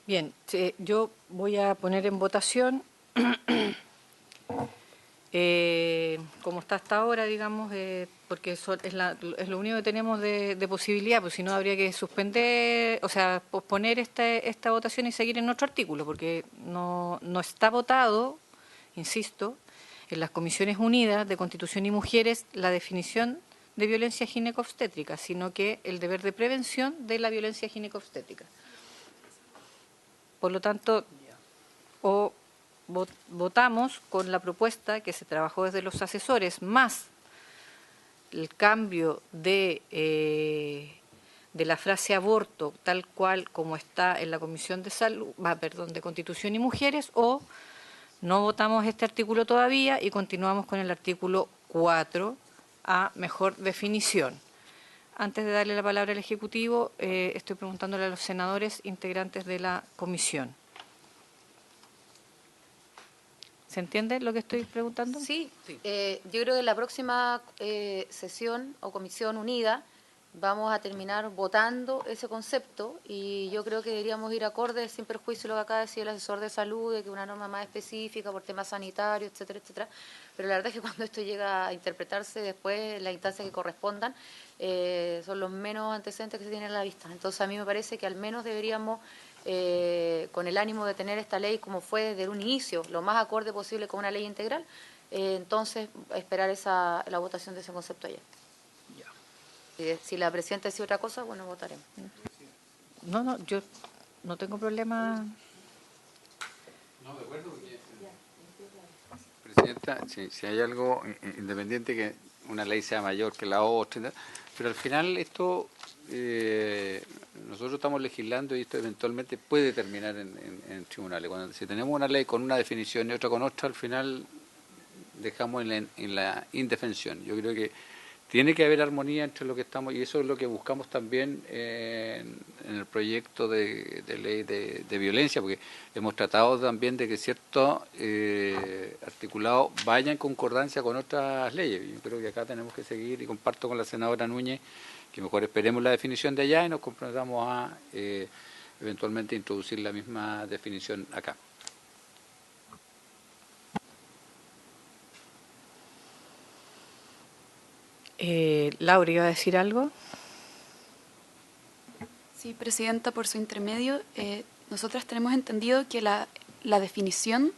Bien, yo voy a poner en votación, como está hasta ahora, digamos, porque es lo único que tenemos de posibilidad, pues si no habría que suspender, o sea, posponer esta votación y seguir en otro artículo, porque no está votado, insisto, en las Comisiones Unidas de Constitución y Mujeres la definición de violencia ginecobstétrica, sino que el deber de prevención de la violencia ginecobstétrica. Por lo tanto, votamos con la propuesta que se trabajó desde los asesores, más el cambio de la frase aborto, tal cual como está en la Comisión de Salud, de Constitución y Mujeres, o no votamos este artículo todavía y continuamos con el artículo 4 a mejor definición. Antes de darle la palabra al Ejecutivo, estoy preguntándole a los senadores integrantes de la comisión. ¿Se entiende lo que estoy preguntando? Sí, yo creo que en la próxima sesión o comisión unida vamos a terminar votando ese concepto y yo creo que deberíamos ir acorde, sin perjuicio de lo que acaba de decir el asesor de salud, de que una norma más específica por temas sanitarios, etcétera, etcétera. Pero la verdad es que cuando esto llega a interpretarse después, las instancias que correspondan, son los menos antecedentes que se tienen a la vista. Entonces a mí me parece que al menos deberíamos, con el ánimo de tener esta ley como fue desde un inicio, lo más acorde posible con una ley integral, entonces esperar la votación de ese concepto ayer. Si la presidenta decía otra cosa, bueno, votaremos. No, yo no tengo problema. No, de acuerdo, porque, Presidenta, si hay algo independiente que una ley sea mayor que la otra, pero al final esto, nosotros estamos legislando y esto eventualmente puede terminar en tribunales. Si tenemos una ley con una definición y otra con otra, al final dejamos en la indefensión. Yo creo que tiene que haber armonía entre lo que estamos, y eso es lo que buscamos también en el proyecto de ley de violencia, porque hemos tratado también de que ciertos articulados vayan en concordancia con otras leyes. Yo creo que acá tenemos que seguir, y comparto con la senadora Núñez, que mejor esperemos la definición de allá y nos comprometamos a eventualmente introducir la misma definición acá. Laura, ¿iba a decir algo? Sí, Presidenta, por su intermedio, nosotras tenemos entendido que la definición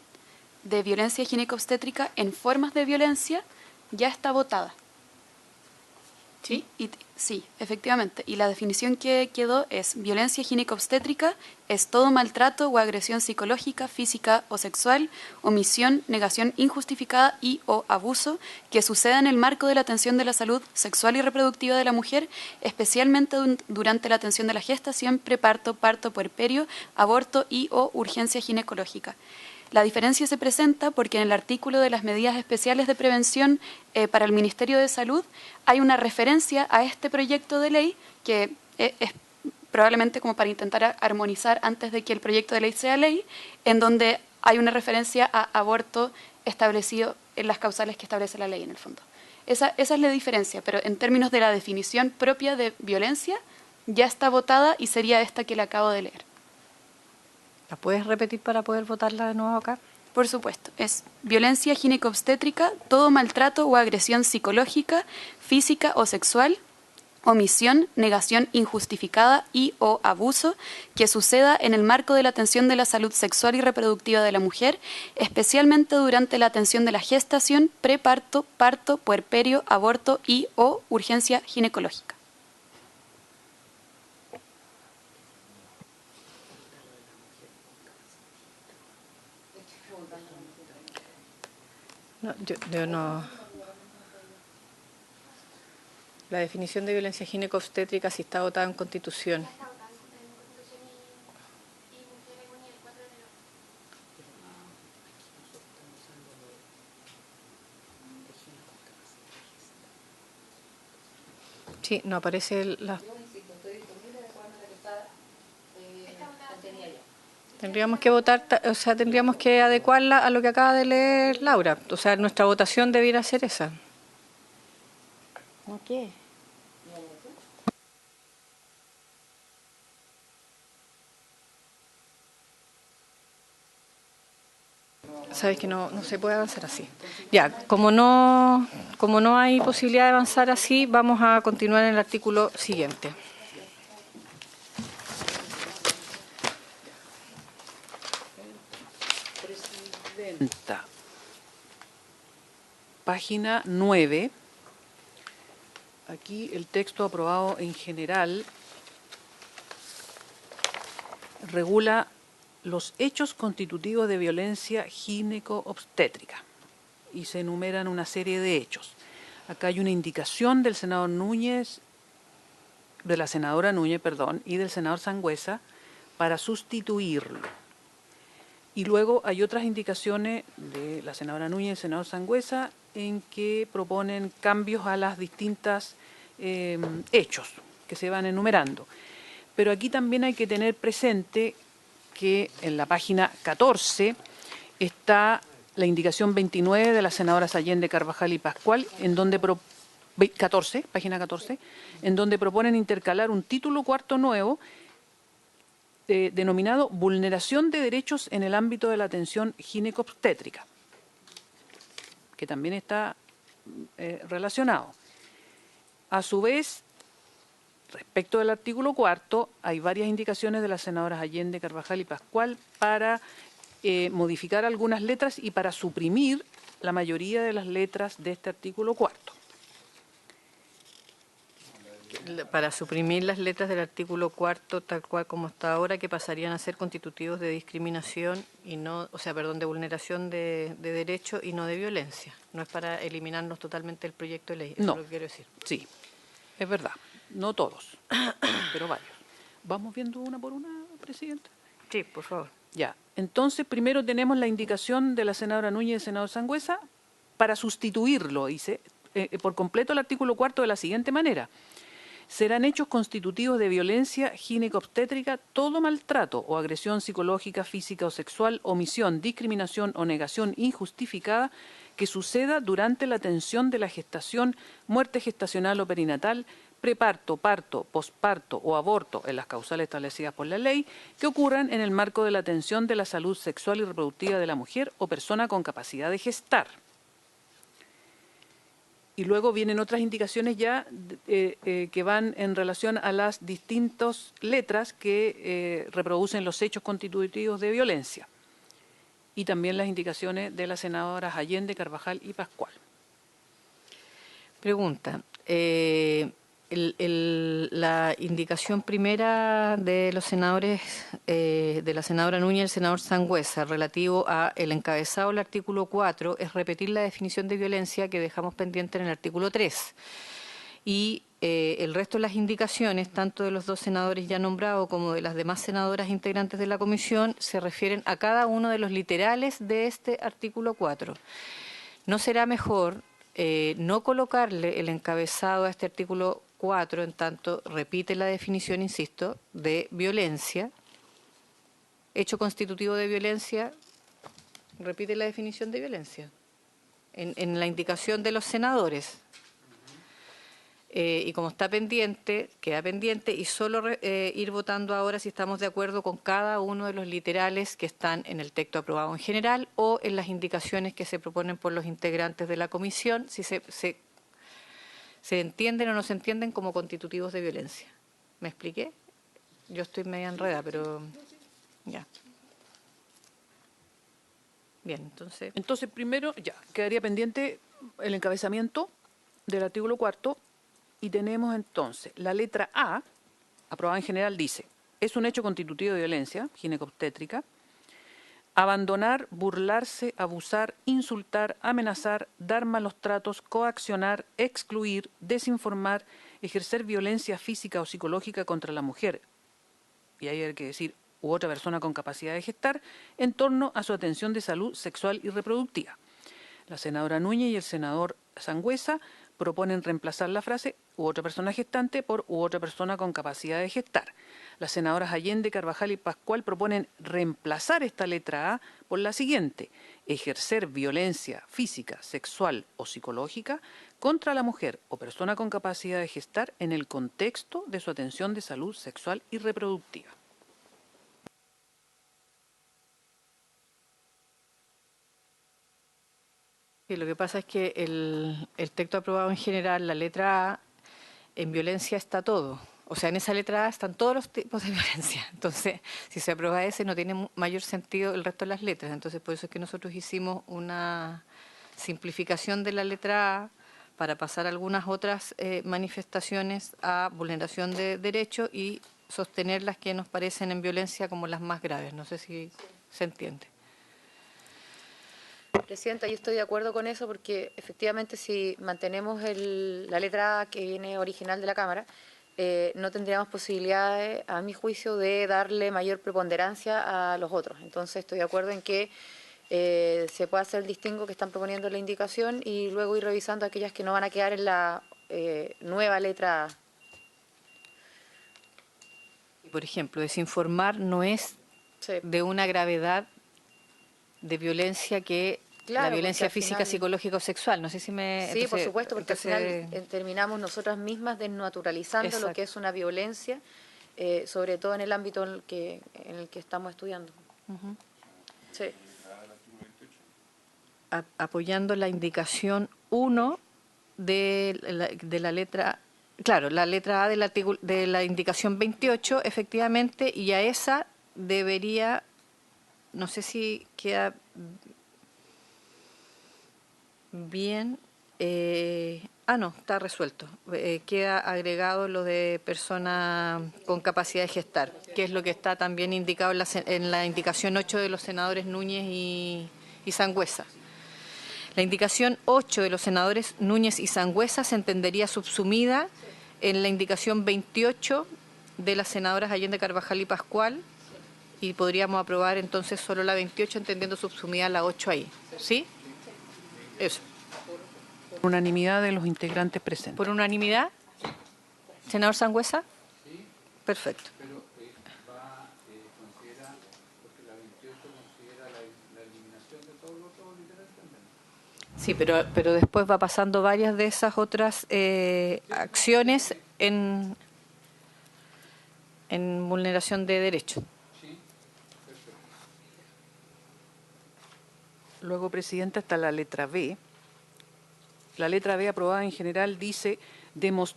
de violencia ginecobstétrica en formas de violencia ya está votada. ¿Sí? Sí, efectivamente. Y la definición que quedó es: violencia ginecobstétrica es todo maltrato o agresión psicológica, física o sexual, omisión, negación injustificada y o abuso que suceda en el marco de la atención de la salud sexual y reproductiva de la mujer, especialmente durante la atención de la gestación, preparto, parto, puerperio, aborto y o urgencia ginecológica. La diferencia se presenta porque en el artículo de las medidas especiales de prevención para el Ministerio de Salud hay una referencia a este proyecto de ley que es probablemente como para intentar armonizar antes de que el proyecto de ley sea ley, en donde hay una referencia a aborto establecido en las causales que establece la ley en el fondo. Esa es la diferencia, pero en términos de la definición propia de violencia ya está votada y sería esta que le acabo de leer. ¿La puedes repetir para poder votarla de nuevo acá? Por supuesto, es violencia ginecobstétrica, todo maltrato o agresión psicológica, física o sexual, omisión, negación injustificada y o abuso que suceda en el marco de la atención de la salud sexual y reproductiva de la mujer, especialmente durante la atención de la gestación, preparto, parto, puerperio, aborto y o urgencia ginecológica. No, yo no. La definición de violencia ginecobstétrica sí está votada en Constitución. Sí, no aparece la... Tendríamos que votar, o sea, tendríamos que adecuarla a lo que acaba de leer Laura. O sea, nuestra votación debiera ser esa. ¿No qué? Sabes que no se puede avanzar así. Ya, como no hay posibilidad de avanzar así, vamos a continuar en el artículo siguiente. Presidenta. Página 9. Aquí el texto aprobado en general regula los hechos constitutivos de violencia gineco-obstétrica y se enumeran una serie de hechos. Acá hay una indicación del senador Núñez, de la senadora Núñez, perdón, y del senador Sangüesa para sustituirlo. Y luego hay otras indicaciones de la senadora Núñez y el senador Sangüesa en que proponen cambios a las distintas hechos que se van enumerando. Pero aquí también hay que tener presente que en la página 14 está la indicación 29 de las senadoras Allende, Carvajal y Pascual, en donde página 14, en donde proponen intercalar un título cuarto nuevo denominado Vulneración de derechos en el ámbito de la atención gineco-obstétrica, que también está relacionado. A su vez, respecto del artículo cuarto, hay varias indicaciones de las senadoras Allende, Carvajal y Pascual para modificar algunas letras y para suprimir la mayoría de las letras de este artículo cuarto. Para suprimir las letras del artículo cuarto, tal cual como está ahora, que pasarían a ser constitutivos de discriminación y no, o sea, perdón, de vulneración de derecho y no de violencia. No es para eliminarnos totalmente el proyecto de ley, eso no, es lo que quiero decir. Sí, es verdad. No todos, pero varios. ¿Vamos viendo una por una, Presidenta? Sí, por favor. Ya, entonces primero tenemos la indicación de la senadora Núñez y del senador Sangüesa para sustituirlo, dice, por completo el artículo cuarto de la siguiente manera. Serán hechos constitutivos de violencia gineco-obstétrica todo maltrato o agresión psicológica, física o sexual, omisión, discriminación o negación injustificada que suceda durante la atención de la gestación, muerte gestacional o perinatal, preparto, parto, posparto o aborto en las causales establecidas por la ley que ocurran en el marco de la atención de la salud sexual y reproductiva de la mujer o persona con capacidad de gestar. Y luego vienen otras indicaciones ya que van en relación a las distintas letras que reproducen los hechos constitutivos de violencia. Y también las indicaciones de las senadoras Allende, Carvajal y Pascual. Pregunta. La indicación primera de los senadores, de la senadora Núñez y el senador Sangüesa, relativo a el encabezado del artículo 4, es repetir la definición de violencia que dejamos pendiente en el artículo 3. Y el resto de las indicaciones, tanto de los dos senadores ya nombrados como de las demás senadoras integrantes de la comisión, se refieren a cada uno de los literales de este artículo 4. ¿No será mejor no colocarle el encabezado a este artículo 4, en tanto repite la definición, insisto, de violencia, hecho constitutivo de violencia, repite la definición de violencia, en la indicación de los senadores? Y como está pendiente, queda pendiente, y solo ir votando ahora si estamos de acuerdo con cada uno de los literales que están en el texto aprobado en general o en las indicaciones que se proponen por los integrantes de la comisión, si se entienden o no se entienden como constitutivos de violencia. ¿Me expliqué? Yo estoy media enredada, pero ya. Bien, entonces... Entonces, primero, ya, quedaría pendiente el encabezamiento del artículo cuarto y tenemos entonces la letra A, aprobada en general, dice, es un hecho constitutivo de violencia gineco-obstétrica, abandonar, burlarse, abusar, insultar, amenazar, dar malos tratos, coaccionar, excluir, desinformar, ejercer violencia física o psicológica contra la mujer, y ahí hay que decir, u otra persona con capacidad de gestar, en torno a su atención de salud sexual y reproductiva. La senadora Núñez y el senador Sangüesa proponen reemplazar la frase u otra persona gestante por u otra persona con capacidad de gestar. Las senadoras Allende, Carvajal y Pascual proponen reemplazar esta letra A por la siguiente: ejercer violencia física, sexual o psicológica contra la mujer o persona con capacidad de gestar en el contexto de su atención de salud sexual y reproductiva. Sí, lo que pasa es que el texto aprobado en general, la letra A, en violencia está todo. O sea, en esa letra A están todos los tipos de violencia. Entonces, si se aprueba ese, no tiene mayor sentido el resto de las letras. Entonces, por eso es que nosotros hicimos una simplificación de la letra A para pasar algunas otras manifestaciones a vulneración de derechos y sostener las que nos parecen en violencia como las más graves. No sé si se entiende. Presidenta, yo estoy de acuerdo con eso porque efectivamente si mantenemos la letra A que viene original de la Cámara, no tendríamos posibilidades, a mi juicio, de darle mayor preponderancia a los otros. Entonces estoy de acuerdo en que se pueda hacer el distingo que están proponiendo en la indicación y luego ir revisando aquellas que no van a quedar en la nueva letra A. Por ejemplo, desinformar no es de una gravedad de violencia que Claro, la violencia porque al física, final, psicológica o sexual. No sé si me... Sí, entonces, por supuesto, porque al final terminamos nosotras mismas desnaturalizando Exacto. lo que es una violencia, sobre todo en el ámbito en el que estamos estudiando. Uh-huh. Sí. Apoyando la indicación 1 de la letra... Claro, la letra A de la indicación 28, efectivamente, y a esa debería... No sé si queda bien. No, está resuelto. Queda agregado lo de persona con capacidad de gestar, que es lo que está también indicado en la indicación 8 de los senadores Núñez y Sangüesa. La indicación 8 de los senadores Núñez y Sangüesa se entendería subsumida en la indicación 28 de las senadoras Allende, Carvajal y Pascual, y podríamos aprobar entonces solo la 28 entendiendo subsumida la 8 ahí. ¿Sí? Eso. Por unanimidad de los integrantes presentes. ¿Por unanimidad? ¿Senador Sangüesa? Sí. Perfecto. Pero considera, porque la 28 considera la eliminación de todos los otros literales también. Sí, pero después va pasando varias de esas otras acciones en vulneración de derechos. Sí, perfecto. Luego, Presidenta, está la letra B. La letra B aprobada en general dice: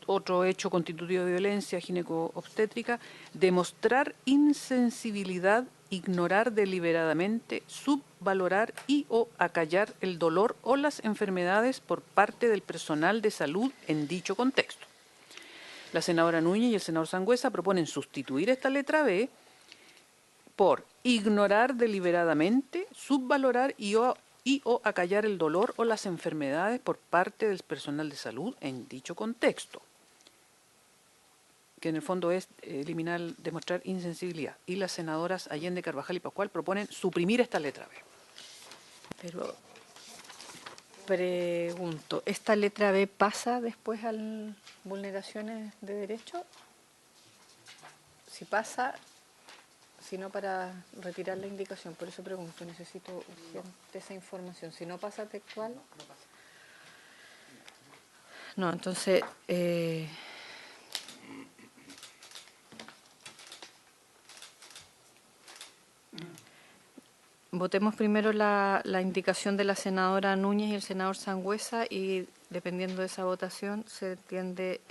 otro hecho constitutivo de violencia gineco-obstétrica, demostrar insensibilidad, ignorar deliberadamente, subvalorar y o acallar el dolor o las enfermedades por parte del personal de salud en dicho contexto. La senadora Núñez y el senador Sangüesa proponen sustituir esta letra B por ignorar deliberadamente, subvalorar y o acallar el dolor o las enfermedades por parte del personal de salud en dicho contexto, que en el fondo es demostrar insensibilidad. Y las senadoras Allende, Carvajal y Pascual proponen suprimir esta letra B. Pero pregunto, ¿esta letra B pasa después a vulneraciones de derecho? Si pasa... sino para retirar la indicación. Por eso pregunto, necesito urgente esa información. Si no pasa textual... No, entonces... votemos primero la indicación de la senadora Núñez y el senador Sangüesa y dependiendo de esa votación se entiende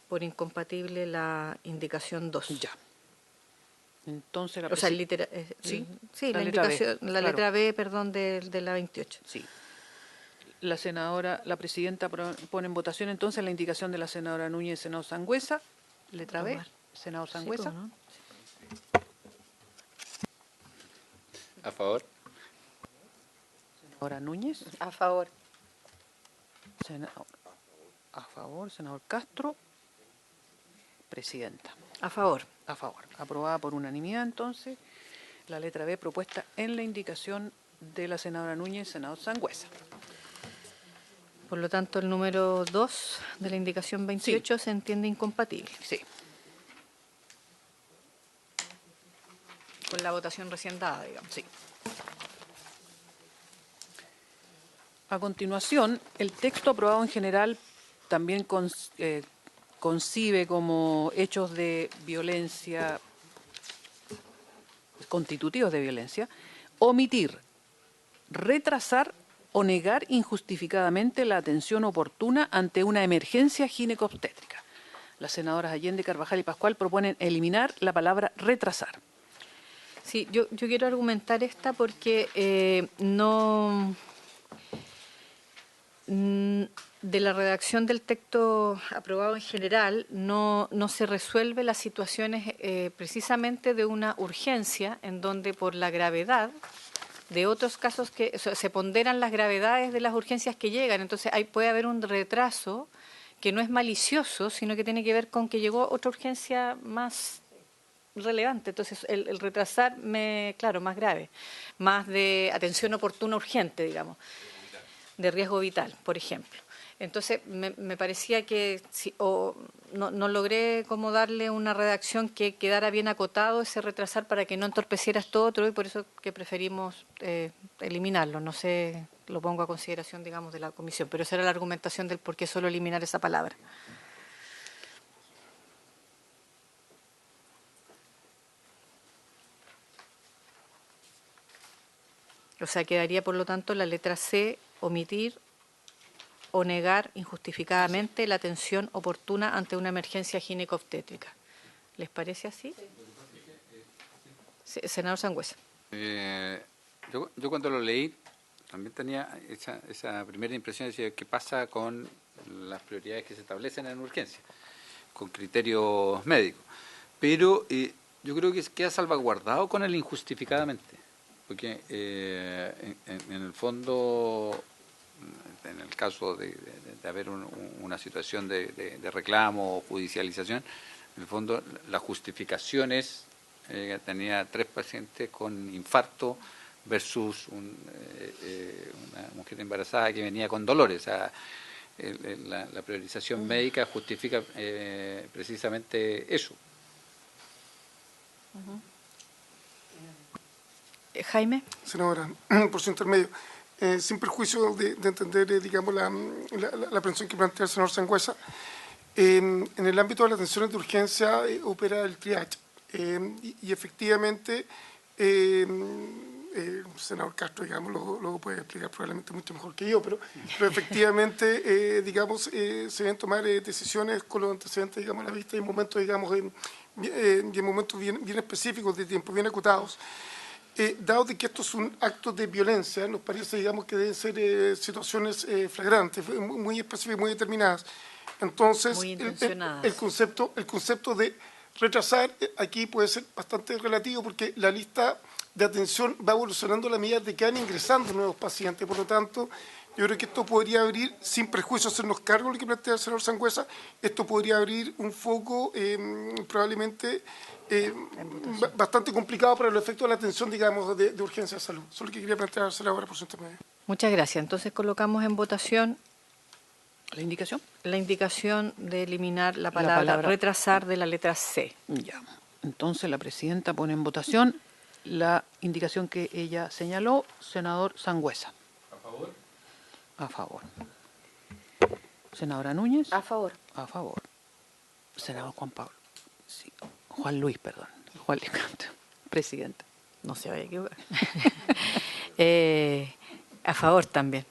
por incompatible la indicación 2. Ya. Entonces, o sea, la indicación, B, la letra B, perdón, de la 28. Sí. La presidenta pone en votación entonces la indicación de la senadora Núñez y senador Sangüesa. Letra B, senador Sangüesa. Sí, ¿no? ¿A favor? Senadora Núñez. A favor. A favor, senador Castro. Presidenta. A favor. A favor. Aprobada por unanimidad, entonces, la letra B propuesta en la indicación de la senadora Núñez y senador Sangüesa. Por lo tanto, el número 2 de la indicación 28 se entiende incompatible. Sí. Con la votación recién dada, digamos. Sí. A continuación, el texto aprobado en general también concibe como hechos de violencia, constitutivos de violencia, omitir, retrasar o negar injustificadamente la atención oportuna ante una emergencia ginecobstétrica. Las senadoras Allende, Carvajal y Pascual proponen eliminar la palabra retrasar. Sí, yo quiero argumentar esta porque de la redacción del texto aprobado en general no se resuelve las situaciones precisamente de una urgencia en donde por la gravedad de otros casos que se ponderan las gravedades de las urgencias que llegan. Entonces puede haber un retraso que no es malicioso, sino que tiene que ver con que llegó otra urgencia más relevante. Entonces el retrasar, claro, más grave, más de atención oportuna urgente, digamos, de riesgo vital, por ejemplo. Entonces me parecía que no logré como darle una redacción que quedara bien acotado ese retrasar para que no entorpeciera esto otro, y por eso que preferimos eliminarlo. No sé, lo pongo a consideración, digamos, de la comisión, pero esa era la argumentación del por qué solo eliminar esa palabra. O sea, quedaría, por lo tanto, la letra C, omitir o negar injustificadamente la atención oportuna ante una emergencia ginecobstétrica. ¿Les parece así? Sí, senador Sangüesa. Yo cuando lo leí también tenía esa primera impresión de decir, ¿qué pasa con las prioridades que se establecen en urgencia? Con criterios médicos. Pero yo creo que queda salvaguardado con el injustificadamente. Porque en el fondo, en el caso de haber una situación de reclamo o judicialización, en el fondo la justificación es tenía 3 pacientes con infarto versus una mujer embarazada que venía con dolores. O sea, la priorización médica justifica precisamente eso. Jaime. Senadora, por su intermedio, sin perjuicio de entender, digamos, la prevención que plantea el senador Sangüesa, en el ámbito de las atenciones de urgencia opera el triage y efectivamente el senador Castro, digamos, lo puede explicar probablemente mucho mejor que yo, pero efectivamente, digamos, se deben tomar decisiones con los antecedentes, digamos, a la vista y en momentos, digamos, en momentos bien específicos de tiempo, bien acotados. Dado de que esto es un acto de violencia, nos parece, digamos, que deben ser situaciones flagrantes, muy específicas, muy determinadas. Entonces, muy intencionadas. El concepto de retrasar aquí puede ser bastante relativo porque la lista de atención va evolucionando a la medida de que van ingresando nuevos pacientes. Por lo tanto, yo creo que esto podría abrir, sin prejuicio hacernos cargo de lo que plantea el señor Sangüesa, esto podría abrir un foco probablemente bastante complicado para los efectos de la atención, digamos, de urgencia de salud. Eso es lo que quería plantearse ahora por su intermedio. Muchas gracias. Entonces colocamos en votación ¿la indicación? La indicación de eliminar la palabra retrasar de la letra C. Ya. Entonces la presidenta pone en votación la indicación que ella señaló. Senador Sangüesa. ¿A favor? A favor. Senadora Núñez. A favor. A favor. Senador Juan Pablo. Sí. Juan Luis, perdón. Juan Luis Canto. Presidente. No se vaya a equivocar. A favor también.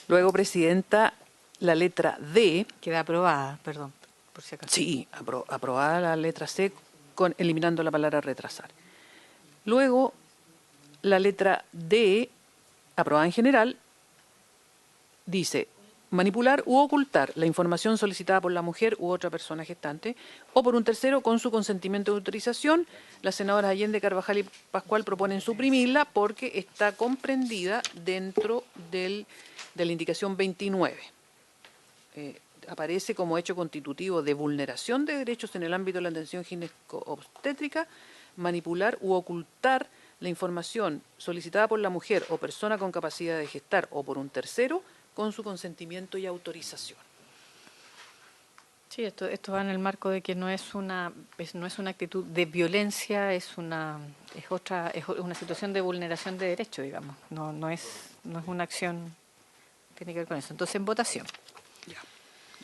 Luego, presidenta, la letra D. Queda aprobada, perdón, por si acaso. Sí, aprobada la letra C, eliminando la palabra retrasar. Luego, la letra D, aprobada en general, dice manipular u ocultar la información solicitada por la mujer u otra persona gestante o por un tercero con su consentimiento de autorización. Las senadoras Allende, Carvajal y Pascual proponen suprimirla porque está comprendida dentro de la indicación 29. Aparece como hecho constitutivo de vulneración de derechos en el ámbito de la atención gineco-obstétrica, manipular u ocultar la información solicitada por la mujer o persona con capacidad de gestar o por un tercero con su consentimiento y autorización. Sí, esto va en el marco de que no es una actitud de violencia, es una situación de vulneración de derechos, digamos. No es una acción que tiene que ver con eso. Entonces, en votación. Ya.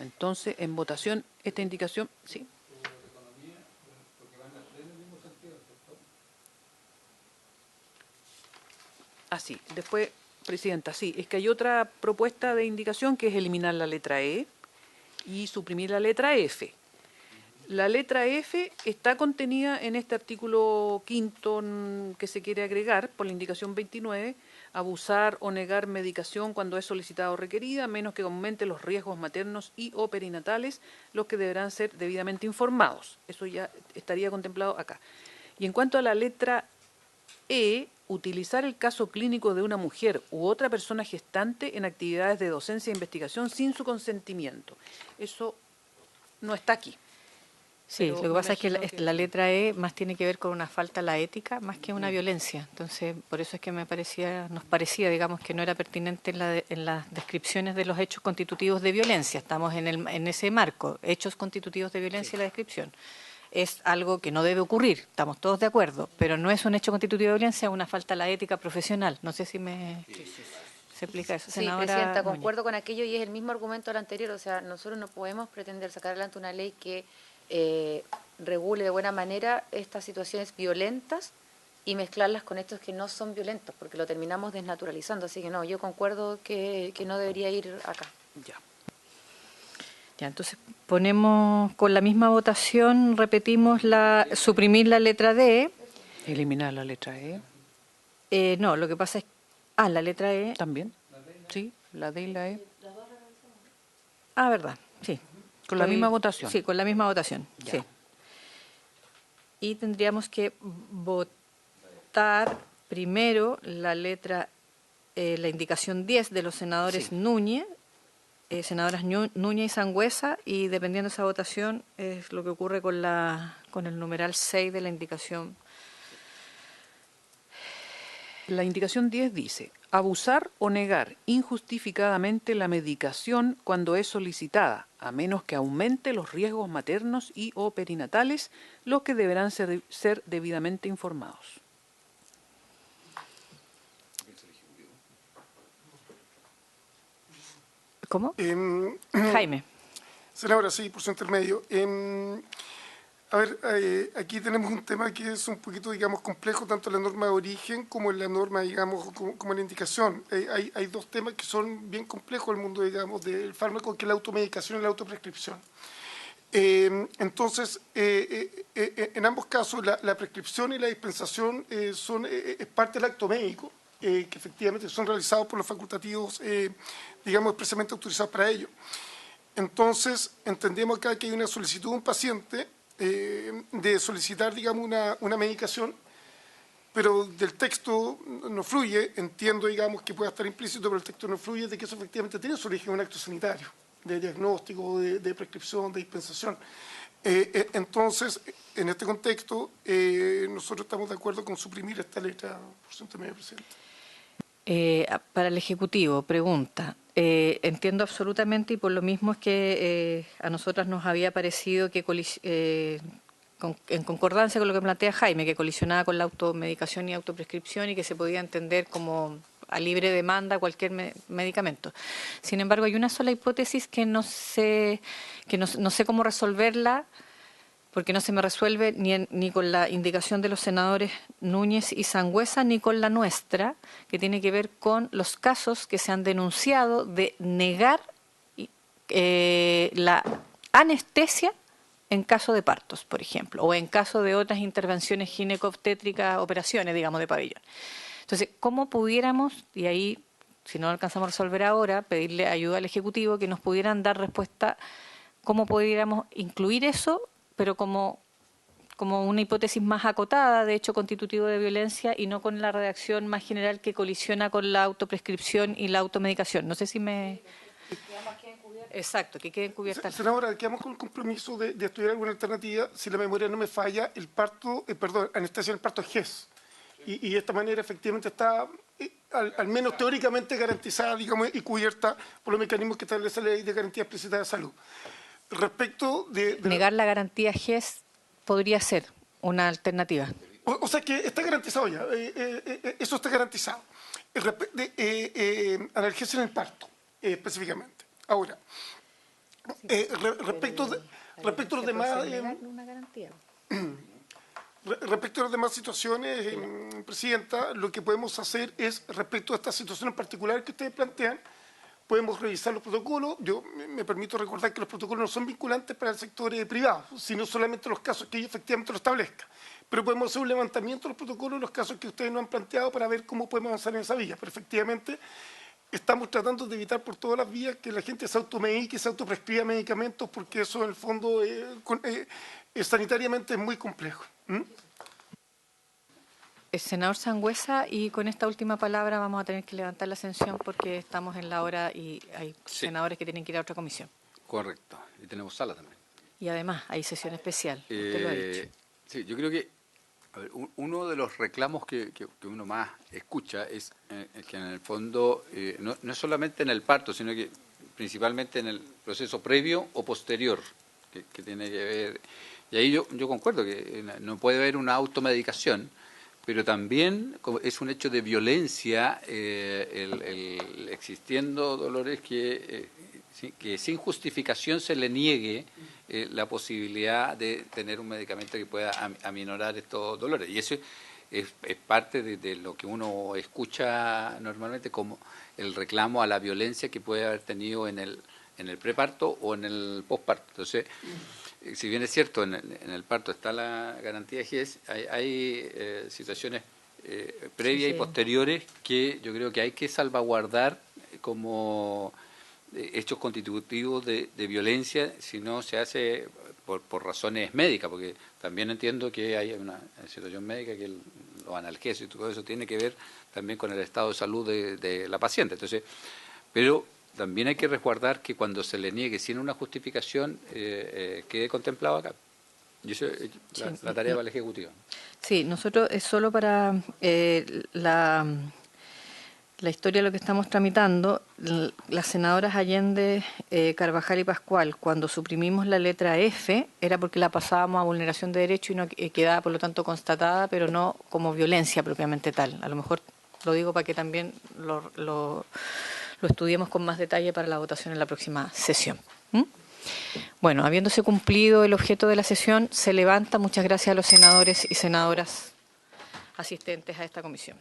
Entonces, en votación, esta indicación, sí. Así. Después, Presidenta, sí, es que hay otra propuesta de indicación que es eliminar la letra E y suprimir la letra F. La letra F está contenida en este artículo 5º que se quiere agregar por la indicación 29, abusar o negar medicación cuando es solicitada o requerida, menos que aumente los riesgos maternos y o perinatales, los que deberán ser debidamente informados. Eso ya estaría contemplado acá. Y en cuanto a la letra E, utilizar el caso clínico de una mujer u otra persona gestante en actividades de docencia e investigación sin su consentimiento. Eso no está aquí. Sí, lo que pasa es que la letra E más tiene que ver con una falta a la ética más que una violencia. Entonces, por eso es que nos parecía, digamos, que no era pertinente en las descripciones de los hechos constitutivos de violencia. Estamos en ese marco, hechos constitutivos de violencia y la descripción. Es algo que no debe ocurrir, estamos todos de acuerdo, pero no es un hecho constitutivo de violencia, es una falta a la ética profesional. No sé si se explica eso. Sí, Presidenta, concuerdo con aquello y es el mismo argumento del anterior. O sea, nosotros no podemos pretender sacar adelante una ley que regule de buena manera estas situaciones violentas y mezclarlas con estos que no son violentos, porque lo terminamos desnaturalizando. Así que no, yo concuerdo que no debería ir acá. Ya, entonces ponemos con la misma votación, repetimos suprimir la letra D. Eliminar la letra E. No, lo que pasa es... la letra E. También. Sí, la D y la E. Verdad, sí. Con la misma votación. Sí, con la misma votación, ya. Sí. Y tendríamos que votar primero la letra, la indicación 10 de los senadores Núñez, senadoras Núñez y Sangüesa, y dependiendo de esa votación es lo que ocurre con el numeral 6 de la indicación. La indicación 10 dice: abusar o negar injustificadamente la medicación cuando es solicitada, a menos que aumente los riesgos maternos y o perinatales, los que deberán ser debidamente informados. ¿Cómo? Jaime. Senadora, sí, por su intermedio. Aquí tenemos un tema que es un poquito, digamos, complejo, tanto en la norma de origen como en la norma, digamos, como en la indicación. Hay dos temas que son bien complejos en el mundo, digamos, del fármaco, que es la automedicación y la autoprescripción. Entonces, en ambos casos, la prescripción y la dispensación es parte del acto médico, que efectivamente son realizados por los facultativos, digamos, expresamente autorizados para ello. Entonces, entendemos acá que hay una solicitud de un paciente de solicitar, digamos, una medicación, pero del texto no fluye, entiendo, digamos, que pueda estar implícito, pero el texto no fluye de que eso efectivamente tiene su origen en un acto sanitario, de diagnóstico, de prescripción, de dispensación. Entonces, en este contexto, nosotros estamos de acuerdo con suprimir esta letra, por su intermedio, presidente. Para el Ejecutivo, pregunta. Entiendo absolutamente y por lo mismo es que a nosotras nos había parecido que en concordancia con lo que plantea Jaime, que colisionaba con la automedicación y autoprescripción y que se podía entender como a libre demanda cualquier medicamento. Sin embargo, hay una sola hipótesis que no sé cómo resolverla, porque no se me resuelve ni con la indicación de los senadores Núñez y Sangüesa, ni con la nuestra, que tiene que ver con los casos que se han denunciado de negar la anestesia en caso de partos, por ejemplo, o en caso de otras intervenciones ginecobstétricas, operaciones, digamos, de pabellón. Entonces, ¿cómo pudiéramos, y ahí, si no lo alcanzamos a resolver ahora, pedirle ayuda al Ejecutivo que nos pudieran dar respuesta, cómo pudiéramos incluir eso, pero como una hipótesis más acotada de hecho constitutivo de violencia y no con la redacción más general que colisiona con la autoprescripción y la automedicación? No sé si me... Exacto, que queden cubiertas. Senadora, quedamos con el compromiso de estudiar alguna alternativa. Si la memoria no me falla, anestesia en el parto es GES. Y de esta manera efectivamente está, al menos teóricamente, garantizada, digamos, y cubierta por los mecanismos que establece la Ley de Garantía Explícita de Salud. Respecto de negar la garantía GES podría ser una alternativa. O sea que está garantizado ya, eso está garantizado. Analgesia en el parto, específicamente. Ahora, respecto a los demás... Respecto a las demás situaciones, Presidenta, lo que podemos hacer es, respecto a esta situación en particular que ustedes plantean, podemos revisar los protocolos. Yo me permito recordar que los protocolos no son vinculantes para el sector privado, sino solamente los casos que ellos efectivamente lo establezcan. Pero podemos hacer un levantamiento de los protocolos en los casos que ustedes nos han planteado para ver cómo podemos avanzar en esa vía. Pero efectivamente estamos tratando de evitar por todas las vías que la gente se automedique, que se autoprescriba medicamentos, porque eso en el fondo sanitariamente es muy complejo. El senador Sangüesa, y con esta última palabra vamos a tener que levantar la sanción porque estamos en la hora y hay senadores que tienen que ir a otra comisión. Correcto, y tenemos sala también. Y además hay sesión especial, usted lo ha dicho. Sí, yo creo que uno de los reclamos que uno más escucha es que en el fondo, no es solamente en el parto, sino que principalmente en el proceso previo o posterior, que tiene que ver, y ahí yo concuerdo que no puede haber una automedicación, pero también es un hecho de violencia el existiendo dolores que sin justificación se le niegue la posibilidad de tener un medicamento que pueda aminorar estos dolores. Y eso es parte de lo que uno escucha normalmente como el reclamo a la violencia que puede haber tenido en el preparto o en el posparto. Entonces, si bien es cierto, en el parto está la garantía de GES, hay situaciones previas y posteriores que yo creo que hay que salvaguardar como hechos constitutivos de violencia si no se hace por razones médicas, porque también entiendo que hay una situación médica que los analgésicos y todo eso tiene que ver también con el estado de salud de la paciente. Entonces, pero también hay que resguardar que cuando se le niegue sin una justificación quede contemplado acá. Y eso es la tarea para el Ejecutivo. Sí, nosotros es solo para la historia de lo que estamos tramitando. Las senadoras Allende, Carvajal y Pascual, cuando suprimimos la letra F, era porque la pasábamos a vulneración de derecho y no quedaba, por lo tanto, constatada, pero no como violencia propiamente tal. A lo mejor lo digo para que también lo estudiemos con más detalle para la votación en la próxima sesión. Bueno, habiéndose cumplido el objeto de la sesión, se levanta. Muchas gracias a los senadores y senadoras asistentes a esta comisión.